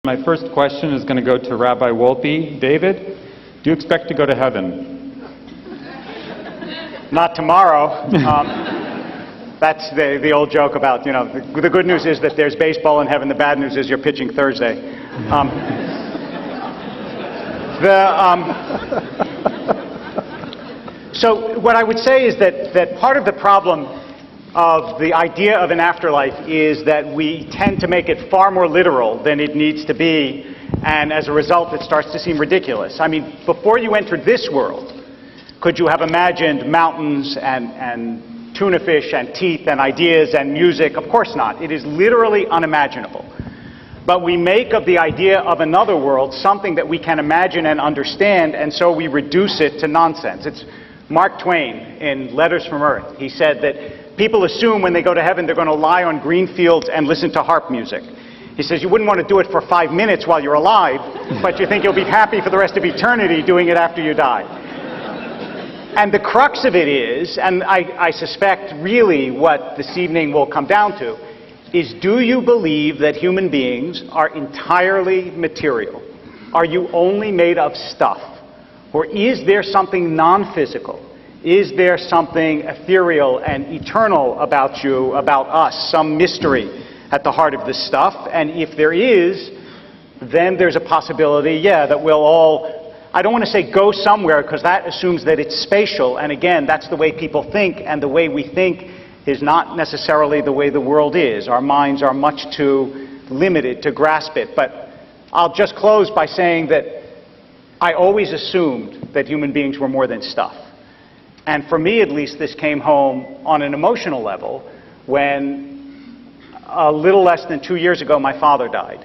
My first question is going to go to Rabbi Wolpe. David, do you expect to go to heaven? Not tomorrow. That's the old joke about, the good news is that there's baseball in heaven. The bad news is you're pitching Thursday. So what I would say is that part of the problem of the idea of an afterlife is that we tend to make it far more literal than it needs to be, and as a result it starts to seem ridiculous. I mean, before you entered this world, could you have imagined mountains and tuna fish and teeth and ideas and music? Of course not. It is literally unimaginable. But we make of the idea of another world something that we can imagine and understand, and so we reduce it to nonsense. It's Mark Twain in Letters from Earth. He said that people assume when they go to heaven they're going to lie on green fields and listen to harp music. He says you wouldn't want to do it for 5 minutes while you're alive, but you think you'll be happy for the rest of eternity doing it after you die. And the crux of it is, and I suspect really what this evening will come down to, is do you believe that human beings are entirely material? Are you only made of stuff? Or is there something non-physical? Is there something ethereal and eternal about you, about us, some mystery at the heart of this stuff? And if there is, then there's a possibility, that we'll all, I don't want to say go somewhere, because that assumes that it's spatial. And again, that's the way people think, and the way we think is not necessarily the way the world is. Our minds are much too limited to grasp it. But I'll just close by saying that I always assumed that human beings were more than stuff. And for me, at least, this came home on an emotional level when a little less than 2 years ago, my father died.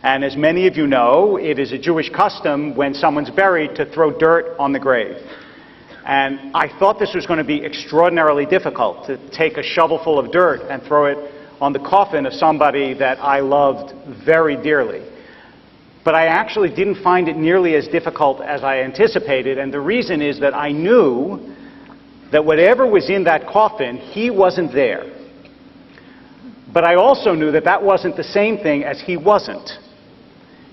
And as many of you know, it is a Jewish custom when someone's buried to throw dirt on the grave. And I thought this was going to be extraordinarily difficult, to take a shovelful of dirt and throw it on the coffin of somebody that I loved very dearly. But I actually didn't find it nearly as difficult as I anticipated, and the reason is that I knew that whatever was in that coffin, he wasn't there. But I also knew that that wasn't the same thing as he wasn't.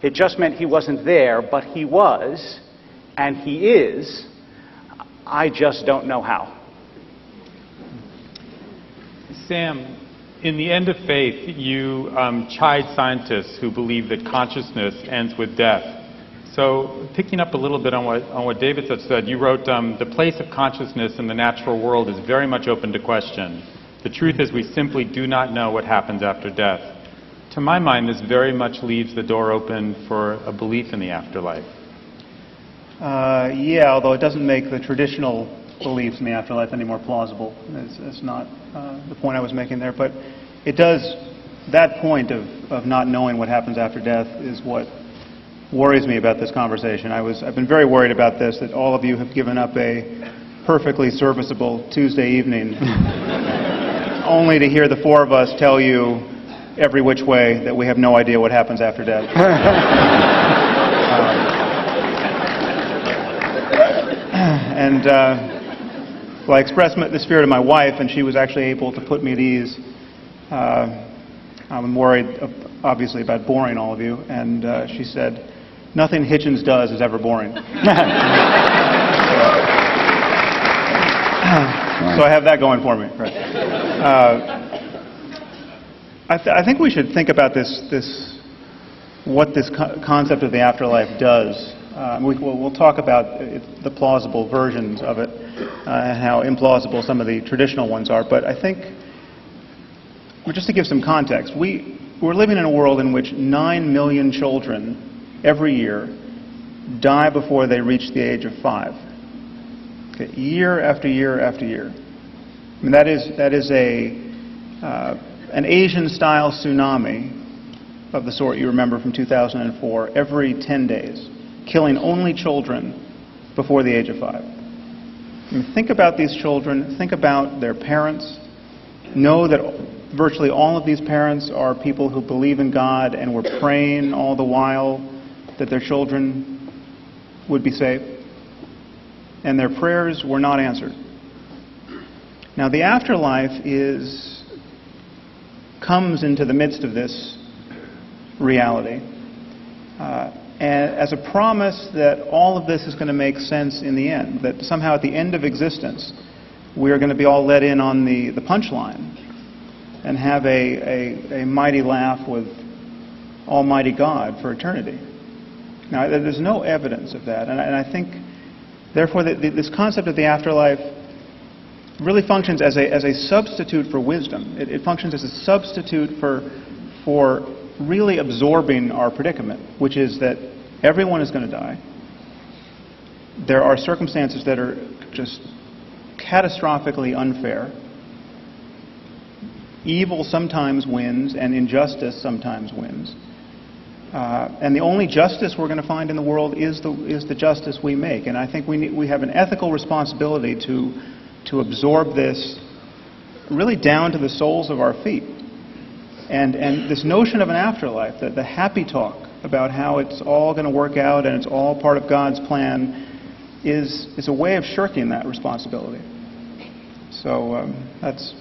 It just meant he wasn't there, but he was, and he is. I just don't know how. Sam, in The End of Faith, you chide scientists who believe that consciousness ends with death. So, picking up a little bit on what David said, you wrote, the place of consciousness in the natural world is very much open to question. The truth is we simply do not know what happens after death. To my mind, this very much leaves the door open for a belief in the afterlife. Although it doesn't make the traditional beliefs in the afterlife any more plausible. It's not the point I was making there. But it does, that point of not knowing what happens after death is what worries me about this conversation. I've been very worried about this, that all of you have given up a perfectly serviceable Tuesday evening only to hear the four of us tell you every which way that we have no idea what happens after death. I expressed the spirit of my wife, and she was actually able to put me at ease. I'm worried, obviously, about boring all of you, and she said, nothing Hitchens does is ever boring. So I have that going for me. Right. I think we should think about what this concept of the afterlife does. We'll talk about the plausible versions of it and how implausible some of the traditional ones are. But I think, just to give some context, we're living in a world in which 9 million children every year die before they reach the age of 5. Okay, year after year after year. I mean, that is an Asian-style tsunami of the sort you remember from 2004 every 10 days. Killing only children before the age of 5. I mean, think about these children, think about their parents. Know that virtually all of these parents are people who believe in God and were praying all the while that their children would be saved. And their prayers were not answered. Now, the afterlife comes into the midst of this reality. and as a promise that all of this is going to make sense in the end, that somehow at the end of existence we're going to be all let in on the punchline and have a mighty laugh with Almighty God for eternity. Now, there's no evidence of that, and I think, therefore, this concept of the afterlife really functions as a substitute for wisdom. It functions as a substitute for really absorbing our predicament, which is that everyone is going to die. There are circumstances that are just catastrophically unfair. Evil sometimes wins, and injustice sometimes wins. And the only justice we're going to find in the world is the justice we make. And I think we have an ethical responsibility to absorb this really down to the soles of our feet. And this notion of an afterlife, the happy talk about how it's all going to work out and it's all part of God's plan, is a way of shirking that responsibility. So that's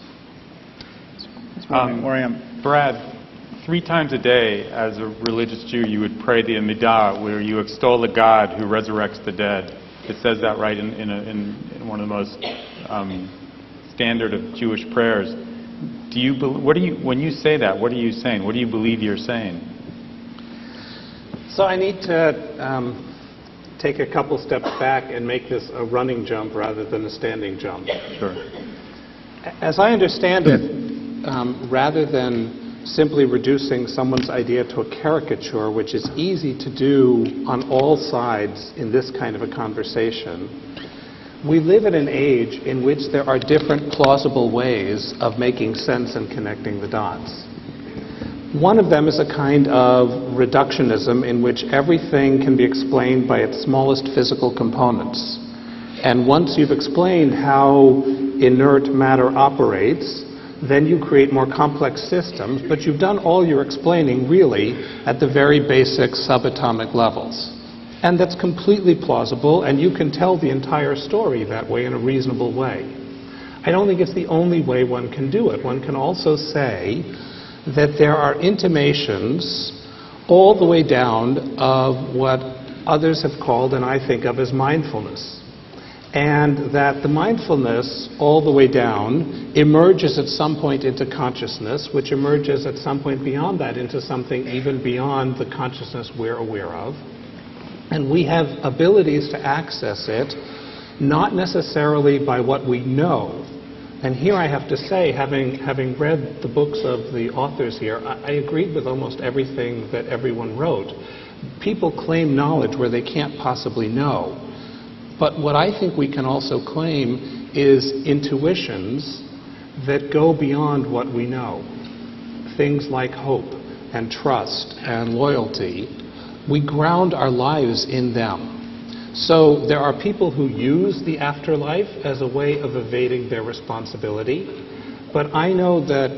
where I am. Brad, 3 times a day, as a religious Jew, you would pray the Amidah, where you extol the God who resurrects the dead. It says that right in one of the most standard of Jewish prayers. When you say that, what are you saying? What do you believe you're saying? So I need to take a couple steps back and make this a running jump rather than a standing jump. Sure. As I understand it, rather than simply reducing someone's idea to a caricature, which is easy to do on all sides in this kind of a conversation, we live in an age in which there are different plausible ways of making sense and connecting the dots. One of them is a kind of reductionism in which everything can be explained by its smallest physical components. And once you've explained how inert matter operates, then you create more complex systems, but you've done all your explaining really at the very basic subatomic levels. And that's completely plausible, and you can tell the entire story that way in a reasonable way. I don't think it's the only way one can do it. One can also say that there are intimations all the way down of what others have called, and I think of as mindfulness. And that the mindfulness all the way down emerges at some point into consciousness, which emerges at some point beyond that into something even beyond the consciousness we're aware of. And we have abilities to access it, not necessarily by what we know. And here I have to say, having read the books of the authors here, I agreed with almost everything that everyone wrote. People claim knowledge where they can't possibly know. But what I think we can also claim is intuitions that go beyond what we know. Things like hope and trust and loyalty. We ground our lives in them. So there are people who use the afterlife as a way of evading their responsibility. But I know that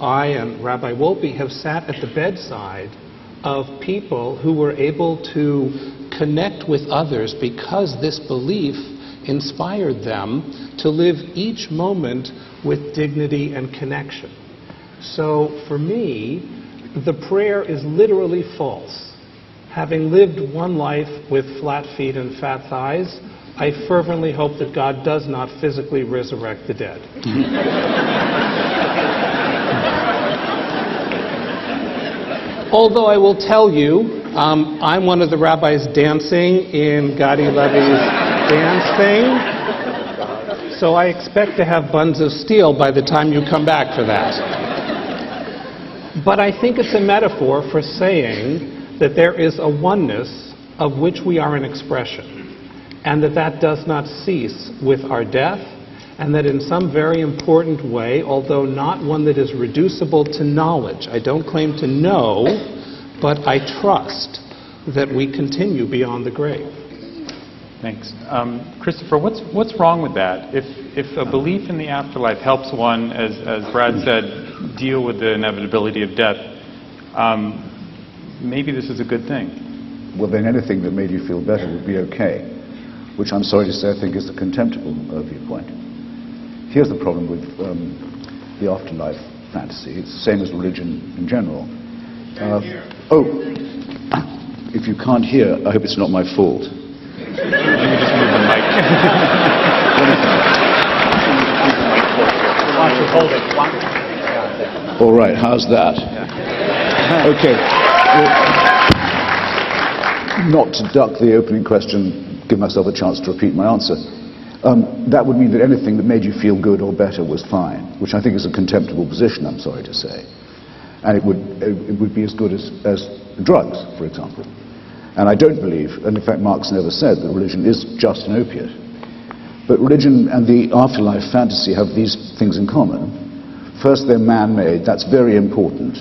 I and Rabbi Wolpe have sat at the bedside of people who were able to connect with others because this belief inspired them to live each moment with dignity and connection. So for me, the prayer is literally false. Having lived one life with flat feet and fat thighs, I fervently hope that God does not physically resurrect the dead. Although I will tell you, I'm one of the rabbis dancing in Gadi Levi's dance thing, so I expect to have buns of steel by the time you come back for that. But I think it's a metaphor for saying that there is a oneness of which we are an expression, and that does not cease with our death, and that in some very important way, although not one that is reducible to knowledge, I don't claim to know, but I trust that we continue beyond the grave. Thanks. Christopher, what's wrong with that? If a belief in the afterlife helps one, as Brad said, deal with the inevitability of death, maybe this is a good thing. Well, then anything that made you feel better would be okay, which I'm sorry to say I think is a contemptible viewpoint. Here's the problem with the afterlife fantasy. It's the same as religion in general. if you can't hear, I hope it's not my fault. You can just move the mic. Why don't you hold it? All right, how's that? Okay. Not to duck the opening question, give myself a chance to repeat my answer. That would mean that anything that made you feel good or better was fine, which I think is a contemptible position, I'm sorry to say. And it would be as good as drugs, for example. And I don't believe, and in fact Marx never said, that religion is just an opiate. But religion and the afterlife fantasy have these things in common. First, they're man-made. That's very important.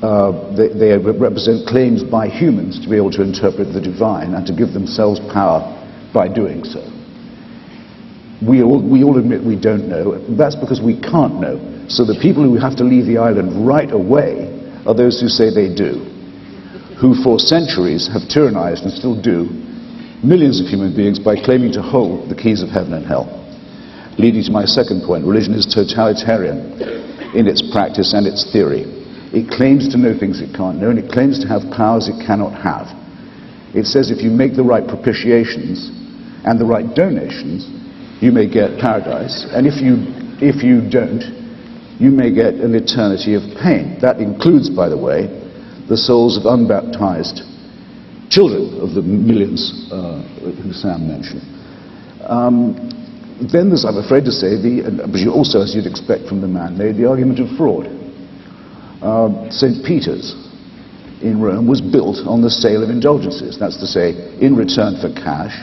They represent claims by humans to be able to interpret the divine and to give themselves power by doing so. We all admit we don't know. That's because we can't know. So the people who have to leave the island right away are those who say they do, who for centuries have tyrannized and still do millions of human beings by claiming to hold the keys of heaven and hell. Leading to my second point, religion is totalitarian in its practice and its theory. It claims to know things it can't know, and it claims to have powers it cannot have. It says if you make the right propitiations and the right donations, you may get paradise, and if you don't, you may get an eternity of pain. That includes, by the way, the souls of unbaptized children of the millions who Sam mentioned. Then there's, I'm afraid to say, but you also, as you'd expect from the man, made the argument of fraud. St. Peter's in Rome was built on the sale of indulgences. That's to say, in return for cash,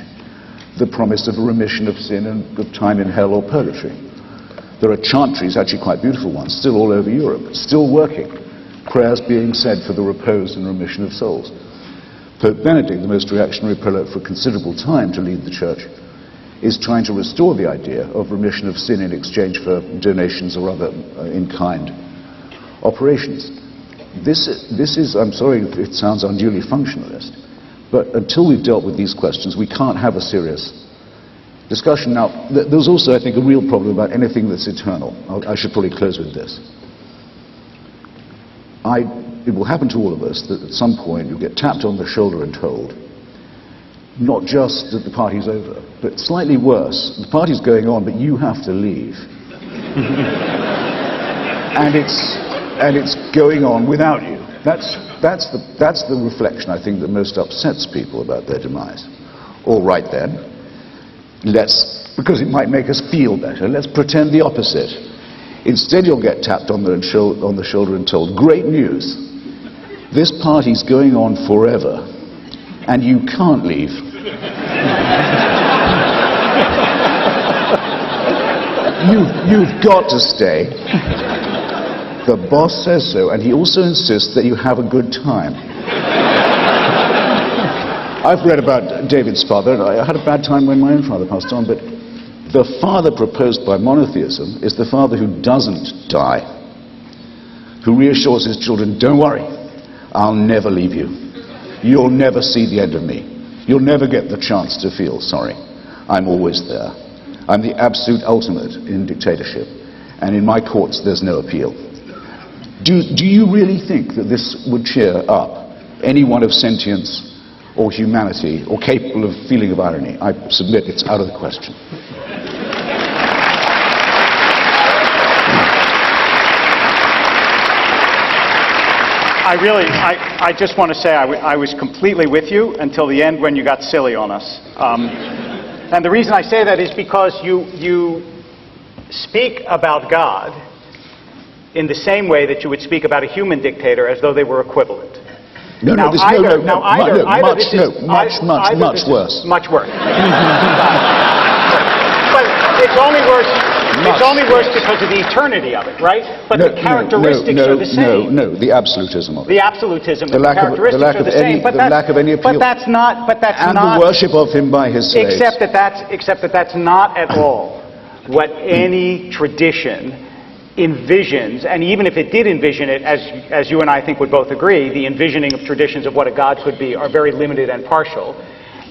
the promise of a remission of sin and of time in hell or purgatory. There are chantries, actually quite beautiful ones, still all over Europe, still working. Prayers being said for the repose and remission of souls. Pope Benedict, the most reactionary prelate for a considerable time to lead the Church, is trying to restore the idea of remission of sin in exchange for donations or other in-kind operations. This is, I'm sorry if it sounds unduly functionalist, but until we've dealt with these questions, we can't have a serious discussion. Now, there's also, I think, a real problem about anything that's eternal. I should probably close with this. It will happen to all of us that at some point you'll get tapped on the shoulder and told, not just that the party's over, but slightly worse, the party's going on, but you have to leave. and it's going on without you. That's the reflection, I think, that most upsets people about their demise. All right then, because it might make us feel better, let's pretend the opposite. Instead, you'll get tapped on the shoulder and told, great news, this party's going on forever, and you can't leave. You've got to stay. The boss says so, and he also insists that you have a good time. I've read about David's father, and I had a bad time when my own father passed on, but the father proposed by monotheism is the father who doesn't die, who reassures his children, don't worry, I'll never leave you. You'll never see the end of me. You'll never get the chance to feel sorry. I'm always there. I'm the absolute ultimate in dictatorship, and in my courts there's no appeal. Do you really think that this would cheer up anyone of sentience or humanity or capable of feeling of irony? I submit it's out of the question. I just want to say I was completely with you until the end when you got silly on us. And the reason I say that is because you speak about God in the same way that you would speak about a human dictator as though they were equivalent. Much worse. Much worse. But it's only worse. It's only worse because of the eternity of it, right? But the characteristics are the same. No, the absolutism of it. The absolutism the of the characteristics are the same. The lack of any appeal. But that's not. And the worship of him by his slaves. Except that that's not at all what any tradition envisions, and even if it did envision it, as you and I think would both agree, the envisioning of traditions of what a God could be are very limited and partial.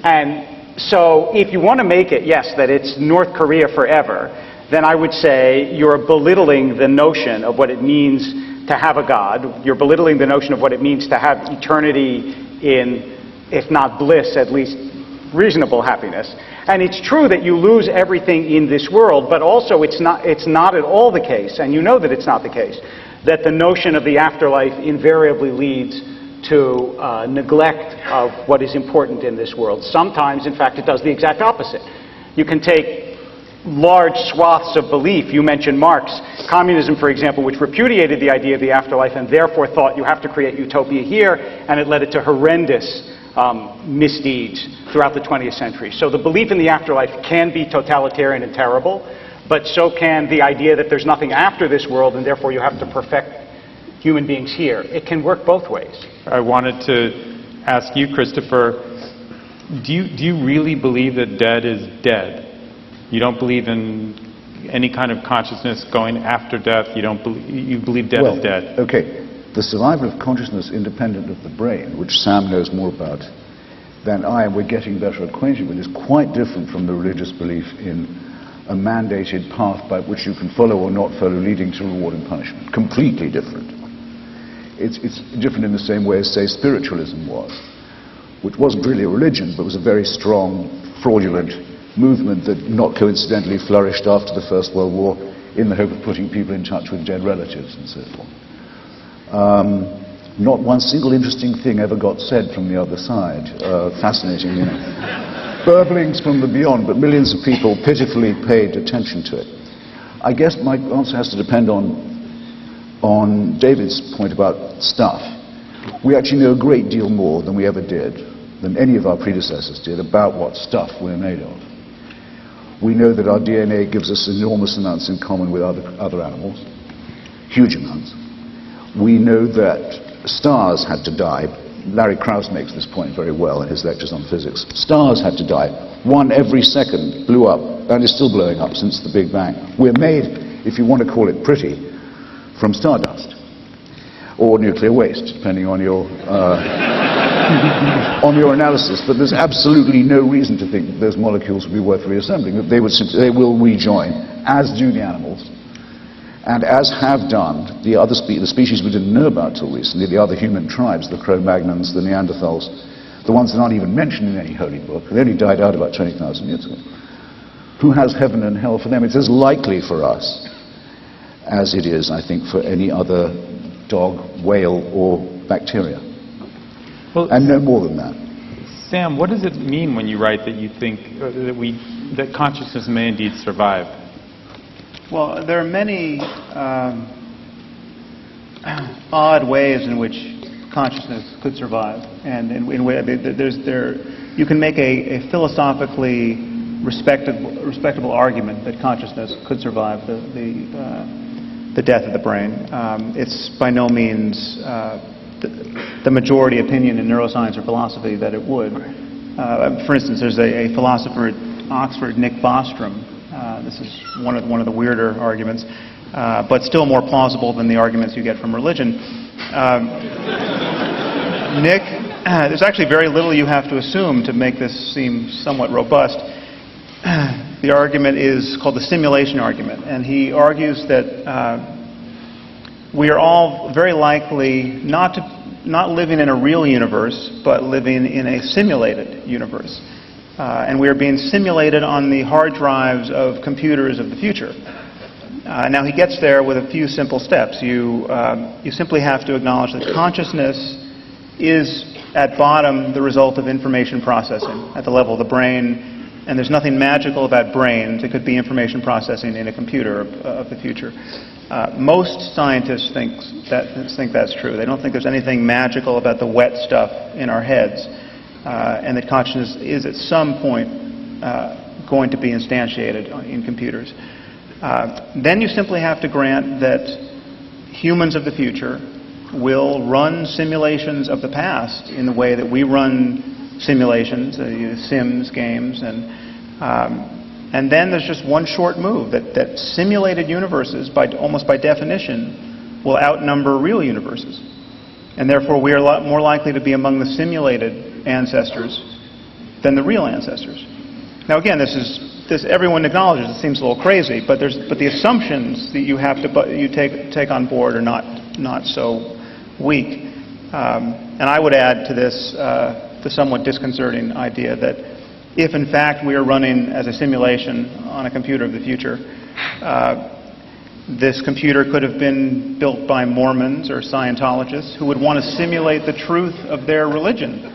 And so if you want to make it, yes, that it's North Korea forever, then I would say you're belittling the notion of what it means to have a God. You're belittling the notion of what it means to have eternity in if not bliss, at least reasonable happiness. And it's true that you lose everything in this world, but also it's not at all the case, and you know that it's not the case, that the notion of the afterlife invariably leads to neglect of what is important in this world. Sometimes, in fact, it does the exact opposite. You can take large swaths of belief. You mentioned Marx. Communism, for example, which repudiated the idea of the afterlife and therefore thought you have to create utopia here, and it led it to horrendous misdeeds throughout the 20th century. So the belief in the afterlife can be totalitarian and terrible, but so can the idea that there's nothing after this world and therefore you have to perfect human beings here. It can work both ways. I wanted to ask you, Christopher, do you really believe that dead is dead? You don't believe in any kind of consciousness going after death? You believe dead is dead? Okay. The survival of consciousness independent of the brain, which Sam knows more about than I, and we're getting better acquainted with, is quite different from the religious belief in a mandated path by which you can follow or not follow, leading to reward and punishment. Completely different. It's different in the same way as, say, spiritualism was, which wasn't really a religion, but was a very strong, fraudulent movement that not coincidentally flourished after the First World War in the hope of putting people in touch with dead relatives and so forth. Not one single interesting thing ever got said from the other side. Fascinating, you know. Burblings from the beyond, but millions of people pitifully paid attention to it. I guess my answer has to depend on David's point about stuff. We actually know a great deal more than we ever did, than any of our predecessors did, about what stuff we're made of. We know that our DNA gives us enormous amounts in common with other animals, huge amounts. We know that stars had to die. Larry Krauss makes this point very well in his lectures on physics. Stars had to die. One every second blew up, and is still blowing up since the Big Bang. We're made, if you want to call it pretty, from stardust. Or nuclear waste, depending on your on your analysis. But there's absolutely no reason to think that those molecules would be worth reassembling. That they will rejoin, as do the animals. And as have done the species we didn't know about till recently, the other human tribes, the Cro-Magnons, the Neanderthals, the ones that aren't even mentioned in any holy book, they only died out about 20,000 years ago. Who has heaven and hell for them? It's as likely for us as it is, I think, for any other dog, whale, or bacteria. Well, and no more than that. Sam, what does it mean when you write that you think that consciousness may indeed survive? Well, there are many odd ways in which consciousness could survive, and you can make a philosophically respectable argument that consciousness could survive the death of the brain. It's by no means the majority opinion in neuroscience or philosophy that it would. For instance, there's a philosopher at Oxford, Nick Bostrom. This is one of the weirder arguments, but still more plausible than the arguments you get from religion. Nick, there's actually very little you have to assume to make this seem somewhat robust. The argument is called the simulation argument, and he argues that we are all very likely not living in a real universe, but living in a simulated universe. And we are being simulated on the hard drives of computers of the future. Now he gets there with a few simple steps. You simply have to acknowledge that consciousness is at bottom the result of information processing at the level of the brain, and there's nothing magical about brains. It could be information processing in a computer of the future. Most scientists think that's true. They don't think there's anything magical about the wet stuff in our heads. And that consciousness is at some point going to be instantiated in computers. Then you simply have to grant that humans of the future will run simulations of the past in the way that we run simulations, Sims games, and then there's just one short move, that simulated universes, almost by definition, will outnumber real universes. And therefore we are a lot more likely to be among the simulated ancestors than the real ancestors. Now again, this everyone acknowledges it seems a little crazy, but the assumptions that you have to take on board are not so weak. And I would add to this the somewhat disconcerting idea that if in fact we are running as a simulation on a computer of the future, this computer could have been built by Mormons or Scientologists who would want to simulate the truth of their religion.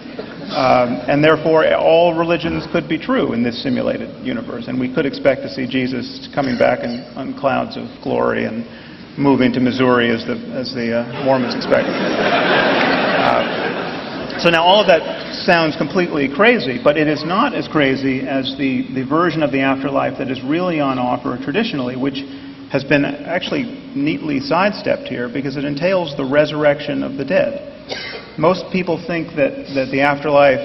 And therefore, all religions could be true in this simulated universe. And we could expect to see Jesus coming back on clouds of glory and moving to Missouri as the Mormons expect. So now all of that sounds completely crazy, but it is not as crazy as the version of the afterlife that is really on offer traditionally, which has been actually neatly sidestepped here because it entails the resurrection of the dead. Most people think that the afterlife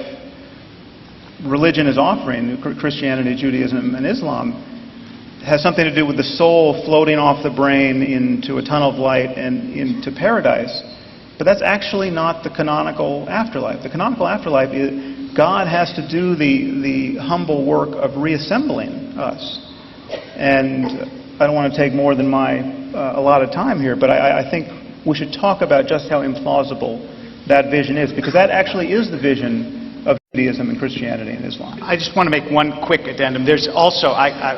religion is offering, Christianity, Judaism, and Islam, has something to do with the soul floating off the brain into a tunnel of light and into paradise. But that's actually not the canonical afterlife. The canonical afterlife is God has to do the humble work of reassembling us. And I don't want to take more than my allotted time here, but I think we should talk about just how implausible that vision is, because that actually is the vision of Judaism and Christianity and Islam. I just want to make one quick addendum. There's also,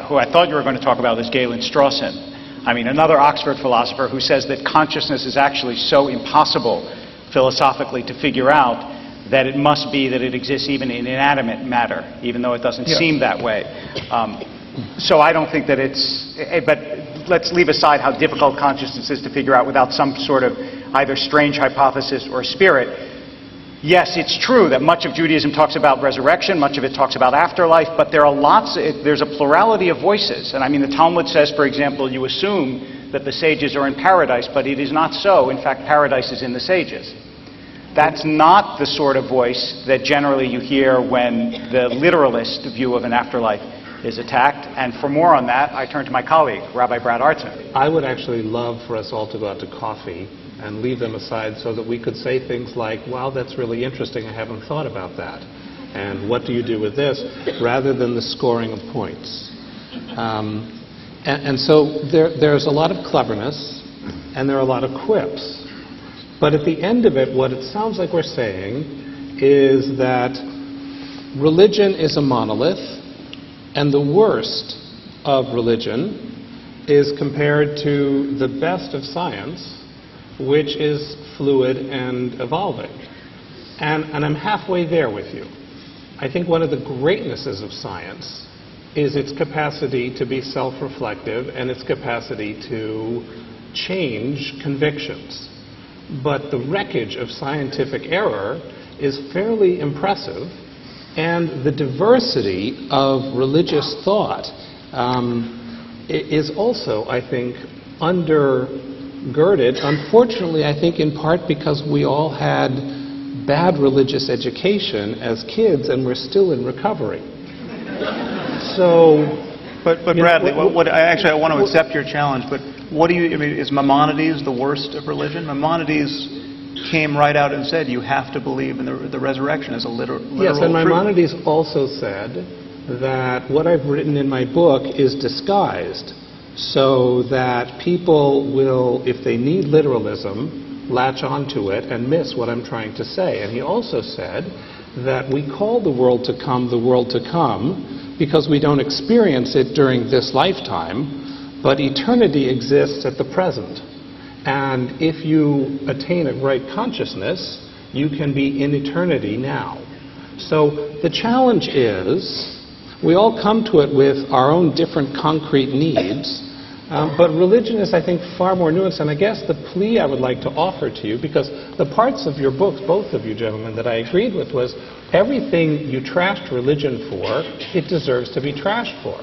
who I thought you were going to talk about, is Galen Strawson. I mean, another Oxford philosopher who says that consciousness is actually so impossible philosophically to figure out that it must be that it exists even in inanimate matter, even though it doesn't seem that way. So I don't think that but let's leave aside how difficult consciousness is to figure out without some sort of either strange hypothesis or spirit. Yes, it's true that much of Judaism talks about resurrection, much of it talks about afterlife, but there are there's a plurality of voices. And I mean, the Talmud says, for example, you assume that the sages are in paradise, but it is not so. In fact, paradise is in the sages. That's not the sort of voice that generally you hear when the literalist view of an afterlife is attacked. And for more on that, I turn to my colleague, Rabbi Brad Artson. I would actually love for us all to go out to coffee and leave them aside so that we could say things like, wow, that's really interesting, I haven't thought about that. And what do you do with this? Rather than the scoring of points. And so there's a lot of cleverness and there are a lot of quips. But at the end of it, what it sounds like we're saying is that religion is a monolith, and the worst of religion is compared to the best of science, which is fluid and evolving. And I'm halfway there with you. I think one of the greatnesses of science is its capacity to be self-reflective and its capacity to change convictions. But the wreckage of scientific error is fairly impressive, and the diversity of religious thought is also, I think, undergirded, unfortunately, I think in part because we all had bad religious education as kids and we're still in recovery. So, But Bradley, I want to accept your challenge, but what do you, I mean, is Maimonides the worst of religion? Maimonides came right out and said you have to believe in the resurrection as a literal yes, and truth. Maimonides also said that what I've written in my book is disguised so that people will, if they need literalism, latch onto it and miss what I'm trying to say. And he also said that we call the world to come because we don't experience it during this lifetime, but eternity exists at the present. And if you attain a right consciousness, you can be in eternity now. So the challenge is, we all come to it with our own different concrete needs, but religion is, I think, far more nuanced. And I guess the plea I would like to offer to you, because the parts of your books, both of you gentlemen, that I agreed with was everything you trashed religion for, it deserves to be trashed for.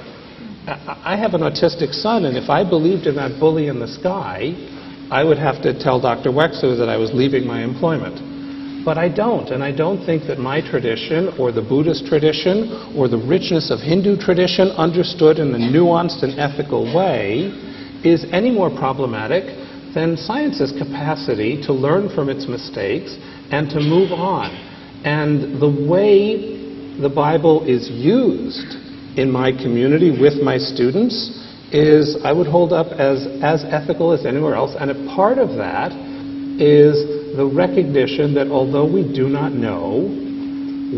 I have an autistic son, and if I believed in that bully in the sky, I would have to tell Dr. Wexler that I was leaving my employment. But I don't, and I don't think that my tradition or the Buddhist tradition or the richness of Hindu tradition understood in a nuanced and ethical way is any more problematic than science's capacity to learn from its mistakes and to move on. And the way the Bible is used in my community with my students is, I would hold up as ethical as anywhere else, and a part of that is the recognition that although we do not know,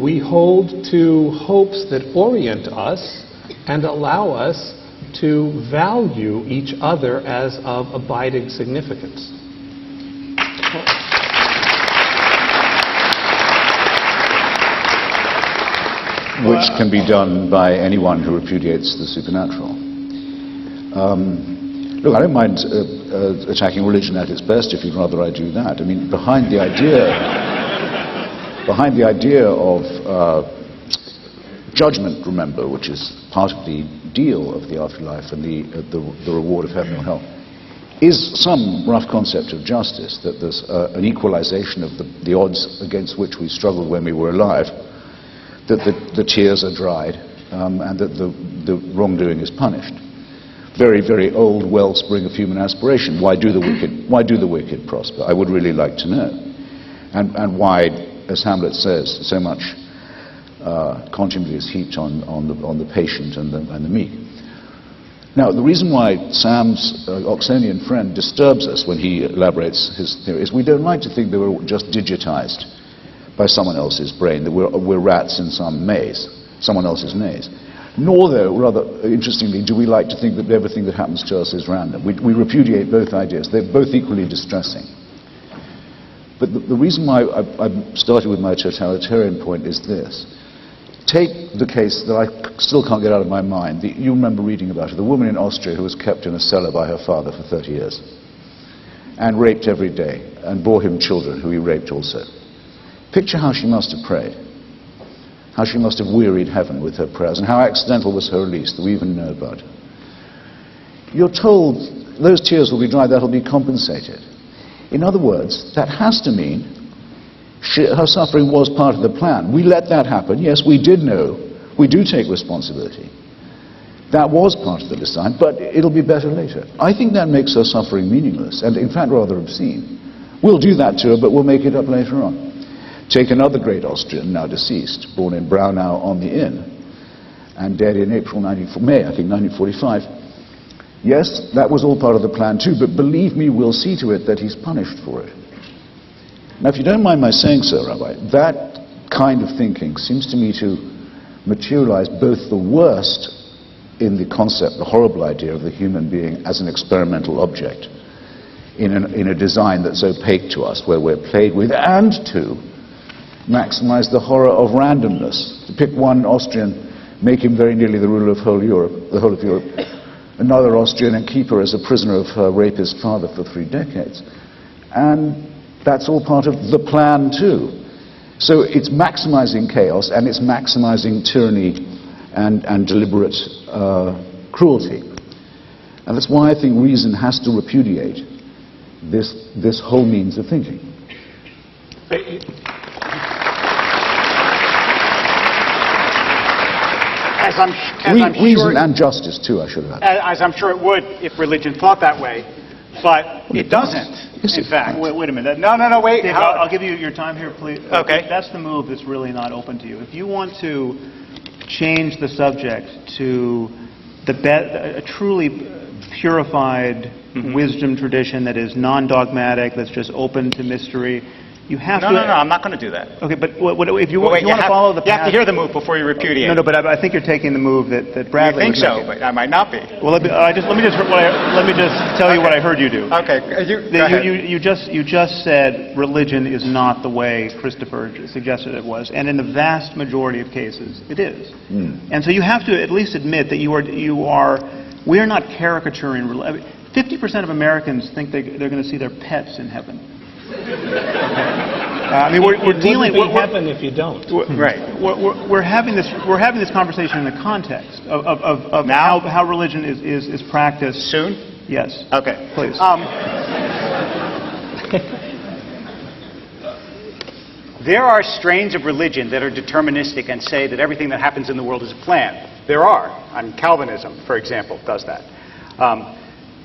we hold to hopes that orient us and allow us to value each other as of abiding significance. Which can be done by anyone who repudiates the supernatural. Look, I don't mind attacking religion at its best if you'd rather I do that. I mean, behind the idea of judgment, remember, which is part of the deal of the afterlife and the reward of heaven or hell, is some rough concept of justice, that there's an equalization of the odds against which we struggled when we were alive, that the tears are dried, and that the wrongdoing is punished. Very, very old wellspring of human aspiration. Why do the wicked prosper? I would really like to know. And why, as Hamlet says, so much contumely is heaped on the patient and the meek. Now, the reason why Sam's Oxonian friend disturbs us when he elaborates his theory is we don't like to think that we're just digitized by someone else's brain, that we're rats in some maze, someone else's maze. Nor, though, rather interestingly, do we like to think that everything that happens to us is random. We repudiate both ideas. They're both equally distressing. But the reason why I started with my totalitarian point is this. Take the case that I still can't get out of my mind. You remember reading about it, the woman in Austria who was kept in a cellar by her father for 30 years and raped every day and bore him children who he raped also. Picture how she must have prayed, how she must have wearied heaven with her prayers, and how accidental was her release that we even know about. You're told those tears will be dry, that'll be compensated. In other words, that has to mean her suffering was part of the plan. We let that happen. Yes, we did know. We do take responsibility. That was part of the design, but it'll be better later. I think that makes her suffering meaningless, and in fact rather obscene. We'll do that to her, but we'll make it up later on. Take another great Austrian, now deceased, born in Braunau on the Inn, and dead in May, I think, 1945. Yes, that was all part of the plan too, but believe me, we'll see to it that he's punished for it. Now, if you don't mind my saying so, Rabbi, that kind of thinking seems to me to materialize both the worst in the concept, the horrible idea of the human being as an experimental object in a design that's opaque to us, where we're played with, and to maximize the horror of randomness. To pick one Austrian, make him very nearly the ruler of the whole of Europe, another Austrian, and keep her as a prisoner of her rapist father for 3 decades. And that's all part of the plan too. So it's maximizing chaos, and it's maximizing tyranny and deliberate cruelty. And that's why I think reason has to repudiate this whole means of thinking. Reason and justice too, I should have added. As I'm sure it would if religion thought that way, but it doesn't. Yes, in fact. Wait a minute. No, wait. Dave, I'll give you your time here, please. Okay. That's the move that's really not open to you. If you want to change the subject to a truly purified wisdom tradition that is non-dogmatic, that's just open to mystery, you have to... No, I'm not going to do that. Okay, but if you want to follow the path... You have to hear the move before you repudiate. No, but I think you're taking the move that Bradley... You think so, but I might not be. Well, let me just tell you what I heard you do. Okay, go ahead. You just said religion is not the way Christopher suggested it was, and in the vast majority of cases, it is. And so you have to at least admit that we're not caricaturing religion. 50% of Americans think they're going to see their pets in heaven. I mean, we're dealing. What would happen if you don't? Right. We're having this conversation in the context of now? how religion is practiced. Soon? Yes. Okay. Please. There are strains of religion that are deterministic and say that everything that happens in the world is a plan. There are. Calvinism, for example, does that.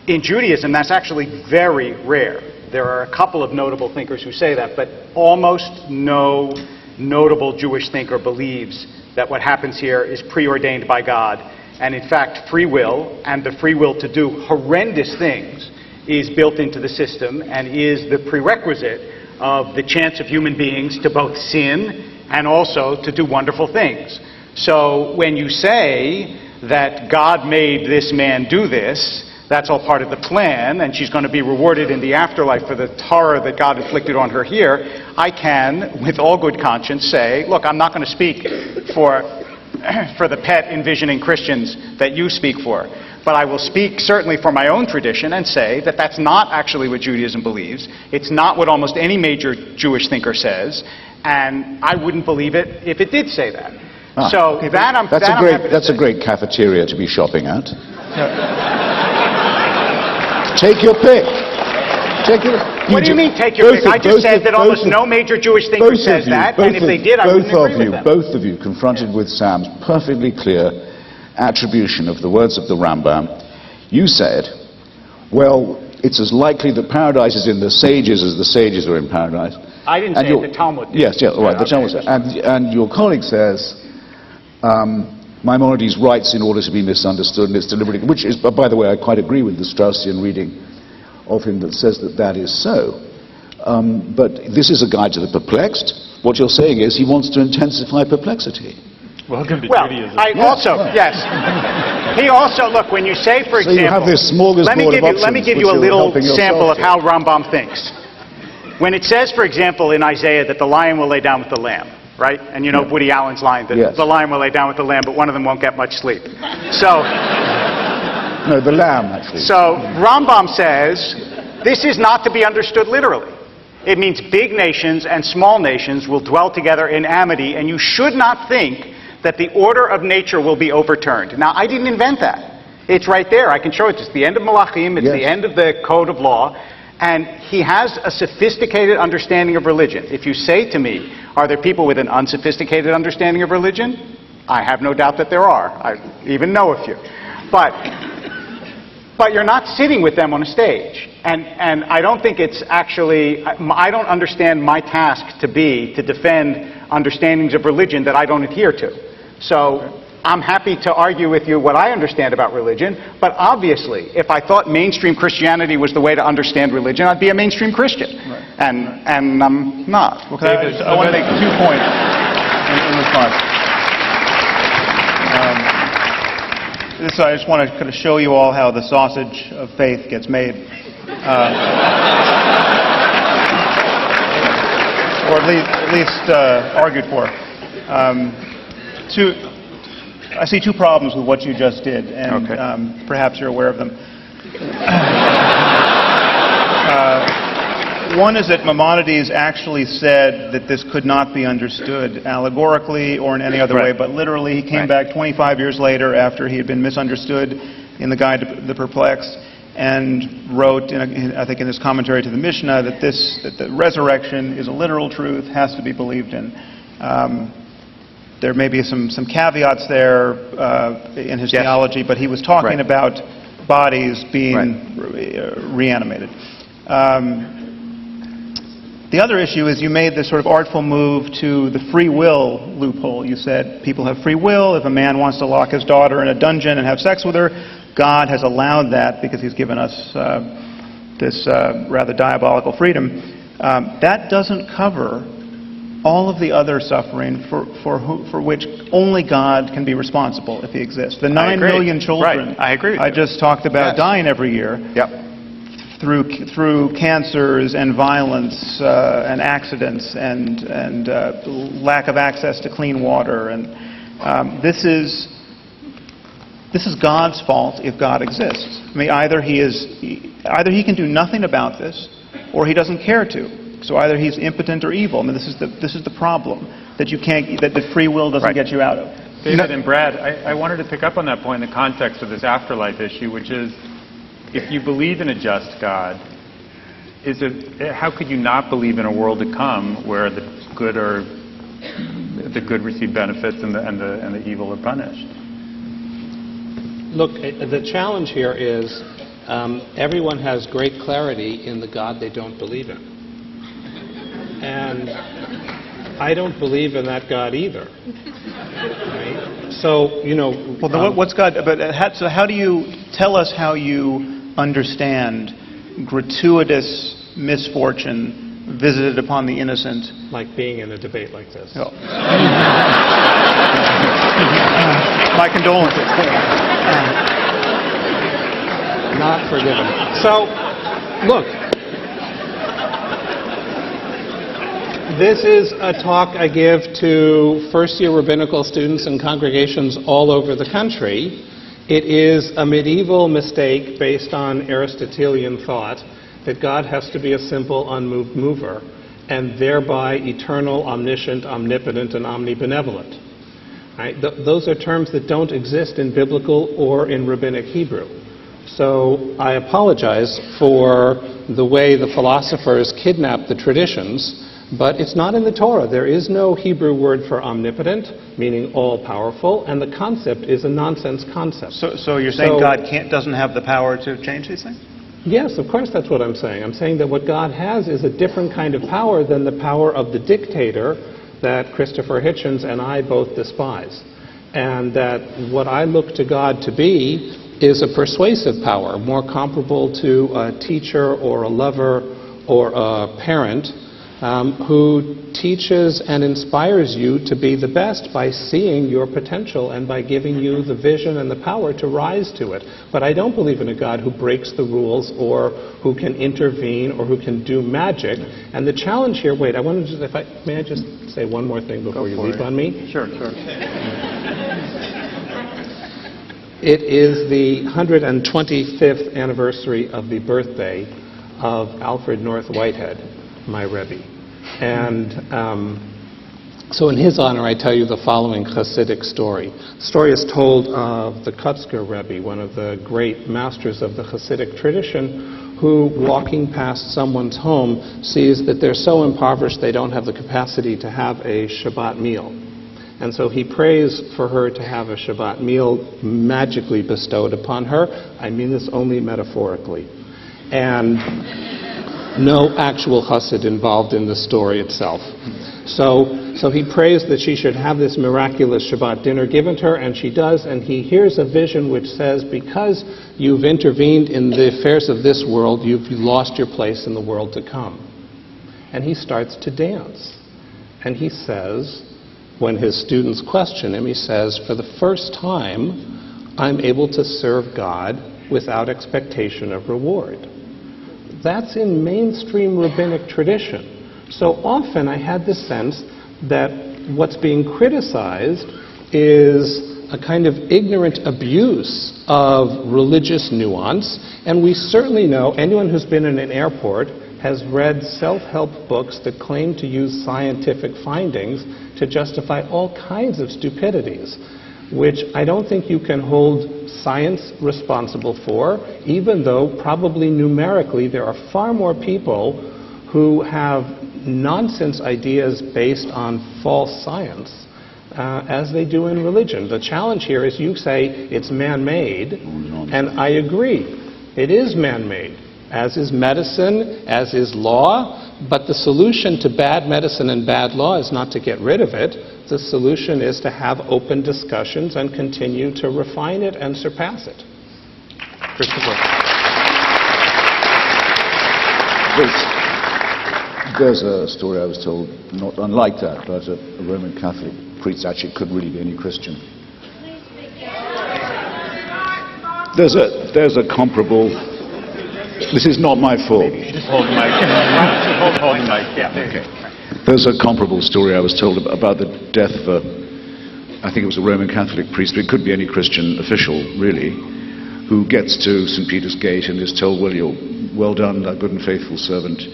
In Judaism, that's actually very rare. There are a couple of notable thinkers who say that, but almost no notable Jewish thinker believes that what happens here is preordained by God. And in fact, free will, and the free will to do horrendous things, is built into the system and is the prerequisite of the chance of human beings to both sin and also to do wonderful things. So when you say that God made this man do this, that's all part of the plan, and she's going to be rewarded in the afterlife for the horror that God inflicted on her here, I can, with all good conscience, say, look, I'm not going to speak for the pet envisioning Christians that you speak for, but I will speak certainly for my own tradition and say that that's not actually what Judaism believes. It's not what almost any major Jewish thinker says, and I wouldn't believe it if it did say that. So that's a great cafeteria to be shopping at. Take your pick. What do you mean, take your pick? I just said that almost no major Jewish thinker says that, and if they did, I wouldn't agree with them. Both of you, confronted with Sam's perfectly clear attribution of the words of the Rambam, you said, well, it's as likely that paradise is in the sages as the sages are in paradise. I didn't say it, the Talmud did. Yes, all right, the Talmud said. And your colleague says, Maimonides writes in order to be misunderstood, and it's deliberately, which is, by the way, I quite agree with the Straussian reading of him that says that that is so. But this is a guide to the perplexed. What you're saying is he wants to intensify perplexity. Welcome to Judaism. Yes. He also, look, when you say, for example, you have this smorgasbord of options, let me give you a little sample of how Rambam thinks. When it says, for example, in Isaiah that the lion will lay down with the lamb, right? And you know Woody Allen's line that the lion will lay down with the lamb, but one of them won't get much sleep. So, no, the lamb, actually. So Rambam says this is not to be understood literally. It means big nations and small nations will dwell together in amity, and you should not think that the order of nature will be overturned. Now, I didn't invent that. It's right there. I can show it. It's the end of Malachim. It's the end of the code of law. And he has a sophisticated understanding of religion. If you say to me, are there people with an unsophisticated understanding of religion? I have no doubt that there are. I even know a few. But you're not sitting with them on a stage. And I don't think it's actually, I don't understand my task to be to defend understandings of religion that I don't adhere to. So I'm happy to argue with you what I understand about religion, but obviously, if I thought mainstream Christianity was the way to understand religion, I'd be a mainstream Christian. Right. And I'm not. Well, I want to make 2 points in response. I just want to kind of show you all how the sausage of faith gets made. Or at least argued for. I see 2 problems with what you just did, and perhaps you're aware of them. One is that Maimonides actually said that this could not be understood allegorically or in any other way, but literally he came back 25 years later after he had been misunderstood in the Guide to the Perplexed and wrote, I think in his commentary to the Mishnah, that the resurrection is a literal truth, has to be believed in. There may be some caveats there in his theology, but he was talking about bodies being reanimated. The other issue is you made this sort of artful move to the free will loophole. You said people have free will. If a man wants to lock his daughter in a dungeon and have sex with her, God has allowed that because he's given us this rather diabolical freedom. That doesn't cover all of the other suffering for which only God can be responsible if he exists. The 9 million children I just talked about dying every year through cancers and violence and accidents and lack of access to clean water. And this is God's fault if God exists. I mean, either he can do nothing about this, or he doesn't care to. So either he's impotent or evil. I mean, this is the problem that the free will doesn't get you out of. David and Brad, I wanted to pick up on that point in the context of this afterlife issue, which is, if you believe in a just God, how could you not believe in a world to come where the good receive benefits and the evil are punished? Look, the challenge here is everyone has great clarity in the God they don't believe in. And I don't believe in that God either. Right? So, Well, what's God? So how do you tell us how you understand gratuitous misfortune visited upon the innocent. Like being in a debate like this. Oh. My condolences. Not forgiven. So, look. This is a talk I give to first-year rabbinical students in congregations all over the country. It is a medieval mistake based on Aristotelian thought that God has to be a simple, unmoved mover, and thereby eternal, omniscient, omnipotent, and omnibenevolent. Right? Those are terms that don't exist in biblical or in rabbinic Hebrew. So I apologize for the way the philosophers kidnap the traditions, but it's not in the Torah. There is no Hebrew word for omnipotent, meaning all-powerful, and the concept is a nonsense concept. So you're saying God doesn't have the power to change these things? Yes, of course that's what I'm saying. I'm saying that what God has is a different kind of power than the power of the dictator that Christopher Hitchens and I both despise. And that what I look to God to be is a persuasive power, more comparable to a teacher or a lover or a parent who teaches and inspires you to be the best by seeing your potential and by giving you the vision and the power to rise to it. But I don't believe in a God who breaks the rules or who can intervene or who can do magic. And the challenge here, wait, I want to just, may I just say one more thing before you leap on me? Sure. It is the 125th anniversary of the birthday of Alfred North Whitehead, my Rebbe. And so in his honor, I tell you the following Hasidic story. The story is told of the Kutzker Rebbe, one of the great masters of the Hasidic tradition, who, walking past someone's home, sees that they're so impoverished they don't have the capacity to have a Shabbat meal. And so he prays for her to have a Shabbat meal magically bestowed upon her. I mean this only metaphorically. And no actual Hasid involved in the story itself. So he prays that she should have this miraculous Shabbat dinner given to her, and she does, and he hears a vision which says, because you've intervened in the affairs of this world, you've lost your place in the world to come. And he starts to dance. And he says, when his students question him, he says, for the first time, I'm able to serve God without expectation of reward. That's in mainstream rabbinic tradition. So often I had the sense that what's being criticized is a kind of ignorant abuse of religious nuance, and we certainly know, anyone who's been in an airport has read self-help books that claim to use scientific findings to justify all kinds of stupidities, which I don't think you can hold science responsible for, even though probably numerically there are far more people who have nonsense ideas based on false science as they do in religion. The challenge here is you say it's man-made, and I agree. It is man-made, as is medicine, as is law, but the solution to bad medicine and bad law is not to get rid of it. The solution is to have open discussions and continue to refine it and surpass it. Christopher. There's a story I was told, not unlike that, but a Roman Catholic priest, actually it could really be any Christian. There's a comparable. This is not my fault. Just hold the mic. Hold the mic. Yeah. Okay. There's a comparable story I was told about the death of I think it was a Roman Catholic priest, but it could be any Christian official, really, who gets to St. Peter's Gate and is told, well done, thou good and faithful servant.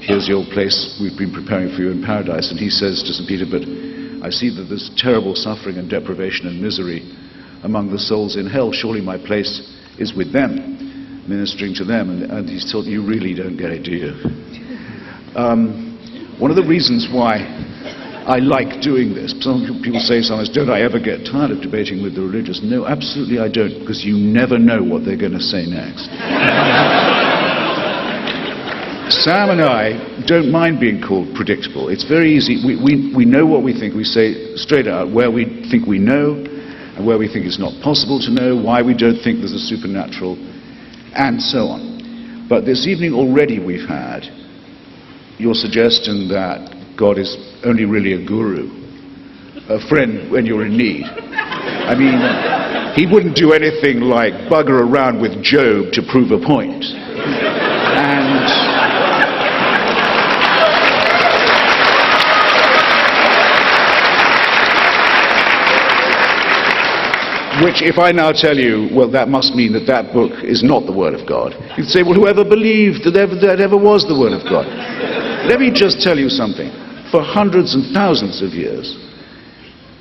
Here's your place. We've been preparing for you in paradise. And he says to St. Peter, but I see that there's terrible suffering and deprivation and misery among the souls in hell. Surely my place is with them, ministering to them. And he's told, you really don't get it, do you? One of the reasons why I like doing this, some people say sometimes, don't I ever get tired of debating with the religious? No, absolutely I don't, because you never know what they're going to say next. Sam and I don't mind being called predictable. It's very easy. We know what we think. We say straight out where we think we know and where we think it's not possible to know, why we don't think there's a supernatural, and so on. But this evening already we've had your suggestion that God is only really a guru, a friend when you're in need. I mean, he wouldn't do anything like bugger around with Job to prove a point. Which, if I now tell you, well, that must mean that that book is not the Word of God, you'd say, well, whoever believed that ever was the Word of God? Let me just tell you something. For hundreds and thousands of years,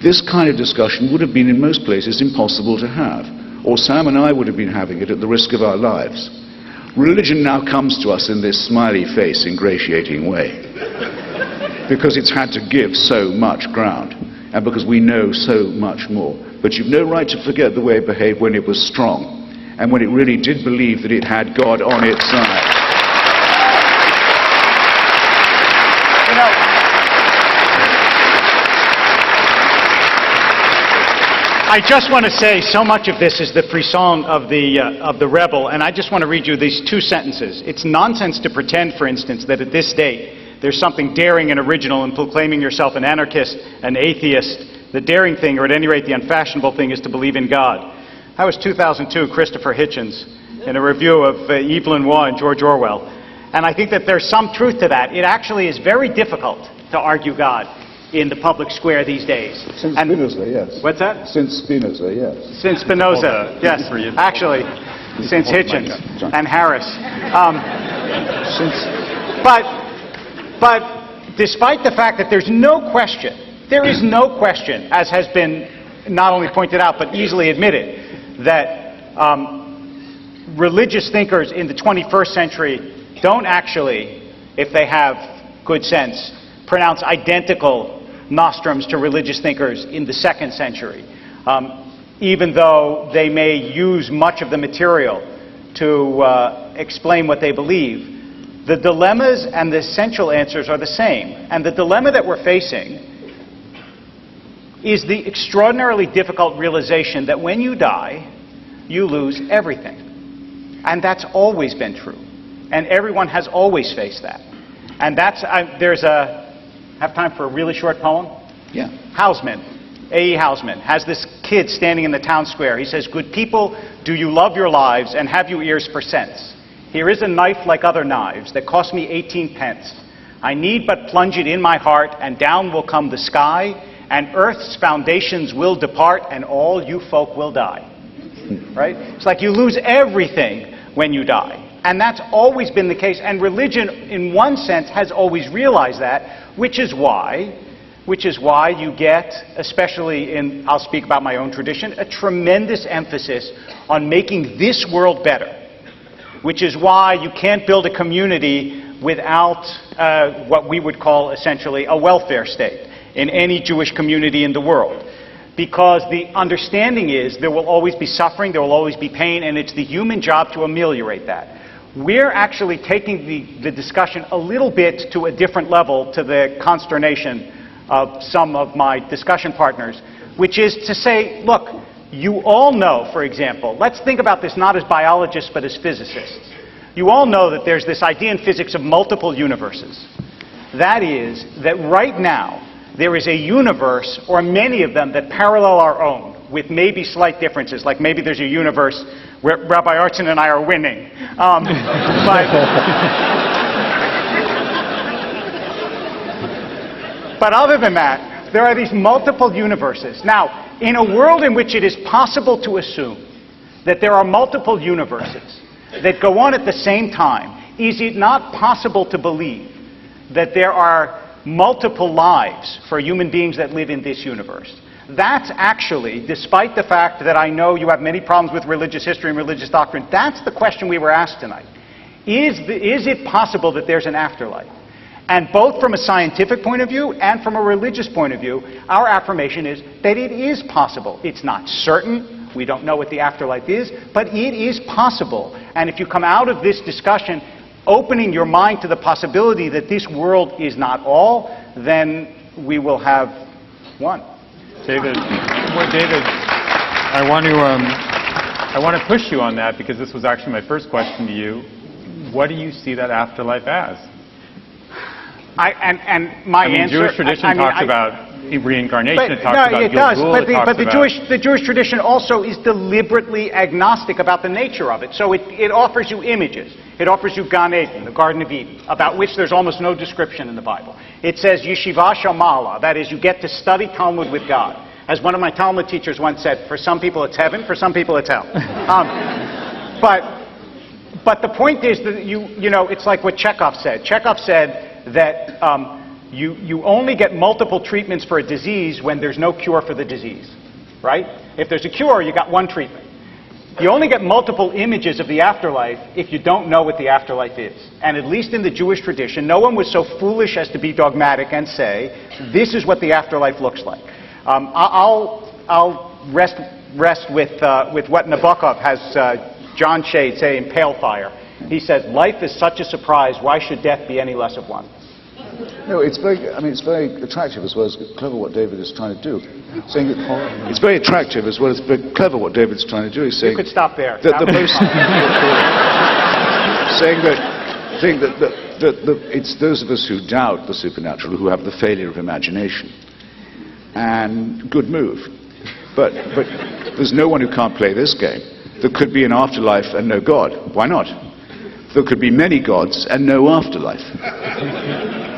this kind of discussion would have been in most places impossible to have, or Sam and I would have been having it at the risk of our lives. Religion now comes to us in this smiley face, ingratiating way, because it's had to give so much ground, and because we know so much more. But you've no right to forget the way it behaved when it was strong, and when it really did believe that it had God on its side. You know, I just want to say, so much of this is the frisson of the rebel, and I just want to read you these two sentences. It's nonsense to pretend, for instance, that at this date there's something daring and original in proclaiming yourself an anarchist, an atheist. The daring thing, or at any rate the unfashionable thing, is to believe in God. That was 2002, Christopher Hitchens, in a review of Evelyn Waugh and George Orwell. And I think that there's some truth to that. It actually is very difficult to argue God in the public square these days. Since Spinoza, yes. What's that? Since Spinoza, yes. Since Spinoza, yes. Actually, since Hitchens and Harris. But despite the fact that there's no question, there is no question, as has been not only pointed out but easily admitted, that religious thinkers in the 21st century don't actually, if they have good sense, pronounce identical nostrums to religious thinkers in the 2nd century, even though they may use much of the material to explain what they believe. The dilemmas and the essential answers are the same. And the dilemma that we're facing is the extraordinarily difficult realization that when you die, you lose everything. And that's always been true. And everyone has always faced that. And that's, have time for a really short poem? Yeah. Hausman, A.E. Hausman, has this kid standing in the town square. He says, "Good people, do you love your lives, and have you ears for sense? Here is a knife like other knives that cost me 18 pence. I need but plunge it in my heart, and down will come the sky, and earth's foundations will depart, and all you folk will die." Right? It's like you lose everything when you die. And that's always been the case. And religion, in one sense, has always realized that, which is why you get, especially in, I'll speak about my own tradition, a tremendous emphasis on making this world better. Which is why you can't build a community without what we would call essentially a welfare state in any Jewish community in the world. Because the understanding is there will always be suffering, there will always be pain, and it's the human job to ameliorate that. We're actually taking the discussion a little bit to a different level, to the consternation of some of my discussion partners, which is to say, look, you all know, for example, let's think about this not as biologists but as physicists. You all know that there's this idea in physics of multiple universes. That is, that right now there is a universe, or many of them, that parallel our own, with maybe slight differences, like maybe there's a universe where Rabbi Artson and I are winning. But other than that, there are these multiple universes. Now, in a world in which it is possible to assume that there are multiple universes that go on at the same time, is it not possible to believe that there are multiple lives for human beings that live in this universe? That's actually, despite the fact that I know you have many problems with religious history and religious doctrine, that's the question we were asked tonight. Is it possible that there's an afterlife? And both from a scientific point of view and from a religious point of view, our affirmation is that it is possible. It's not certain. We don't know what the afterlife is, but it is possible. And if you come out of this discussion opening your mind to the possibility that this world is not all, then we will have won. David, I want to push you on that, because this was actually my first question to you. What do you see that afterlife as? My I mean, answer. Jewish tradition talks about reincarnation. It talks no, about it does. Gilgul, But, it talks the Jewish tradition also is deliberately agnostic about the nature of it. So it offers you images. It offers you Gan Eden, the Garden of Eden, about which there's almost no description in the Bible. It says Yeshiva Shamala, that is, you get to study Talmud with God. As one of my Talmud teachers once said, for some people it's heaven, for some people it's hell. But the point is that you know, it's like what Chekhov said. Chekhov said that you only get multiple treatments for a disease when there's no cure for the disease, right? If there's a cure, you got one treatment. You only get multiple images of the afterlife if you don't know what the afterlife is. And at least in the Jewish tradition, no one was so foolish as to be dogmatic and say, this is what the afterlife looks like. I'll rest with what Nabokov has John Shade say in Pale Fire. He says, life is such a surprise, why should death be any less of one? No, it's very attractive as well as clever what David is trying to do. Saying that it's very attractive as well as very clever what David's trying to do. He's saying you could stop there. That saying that it's those of us who doubt the supernatural who have the failure of imagination. And good move. But there's no one who can't play this game. There could be an afterlife and no God. Why not? There could be many gods and no afterlife.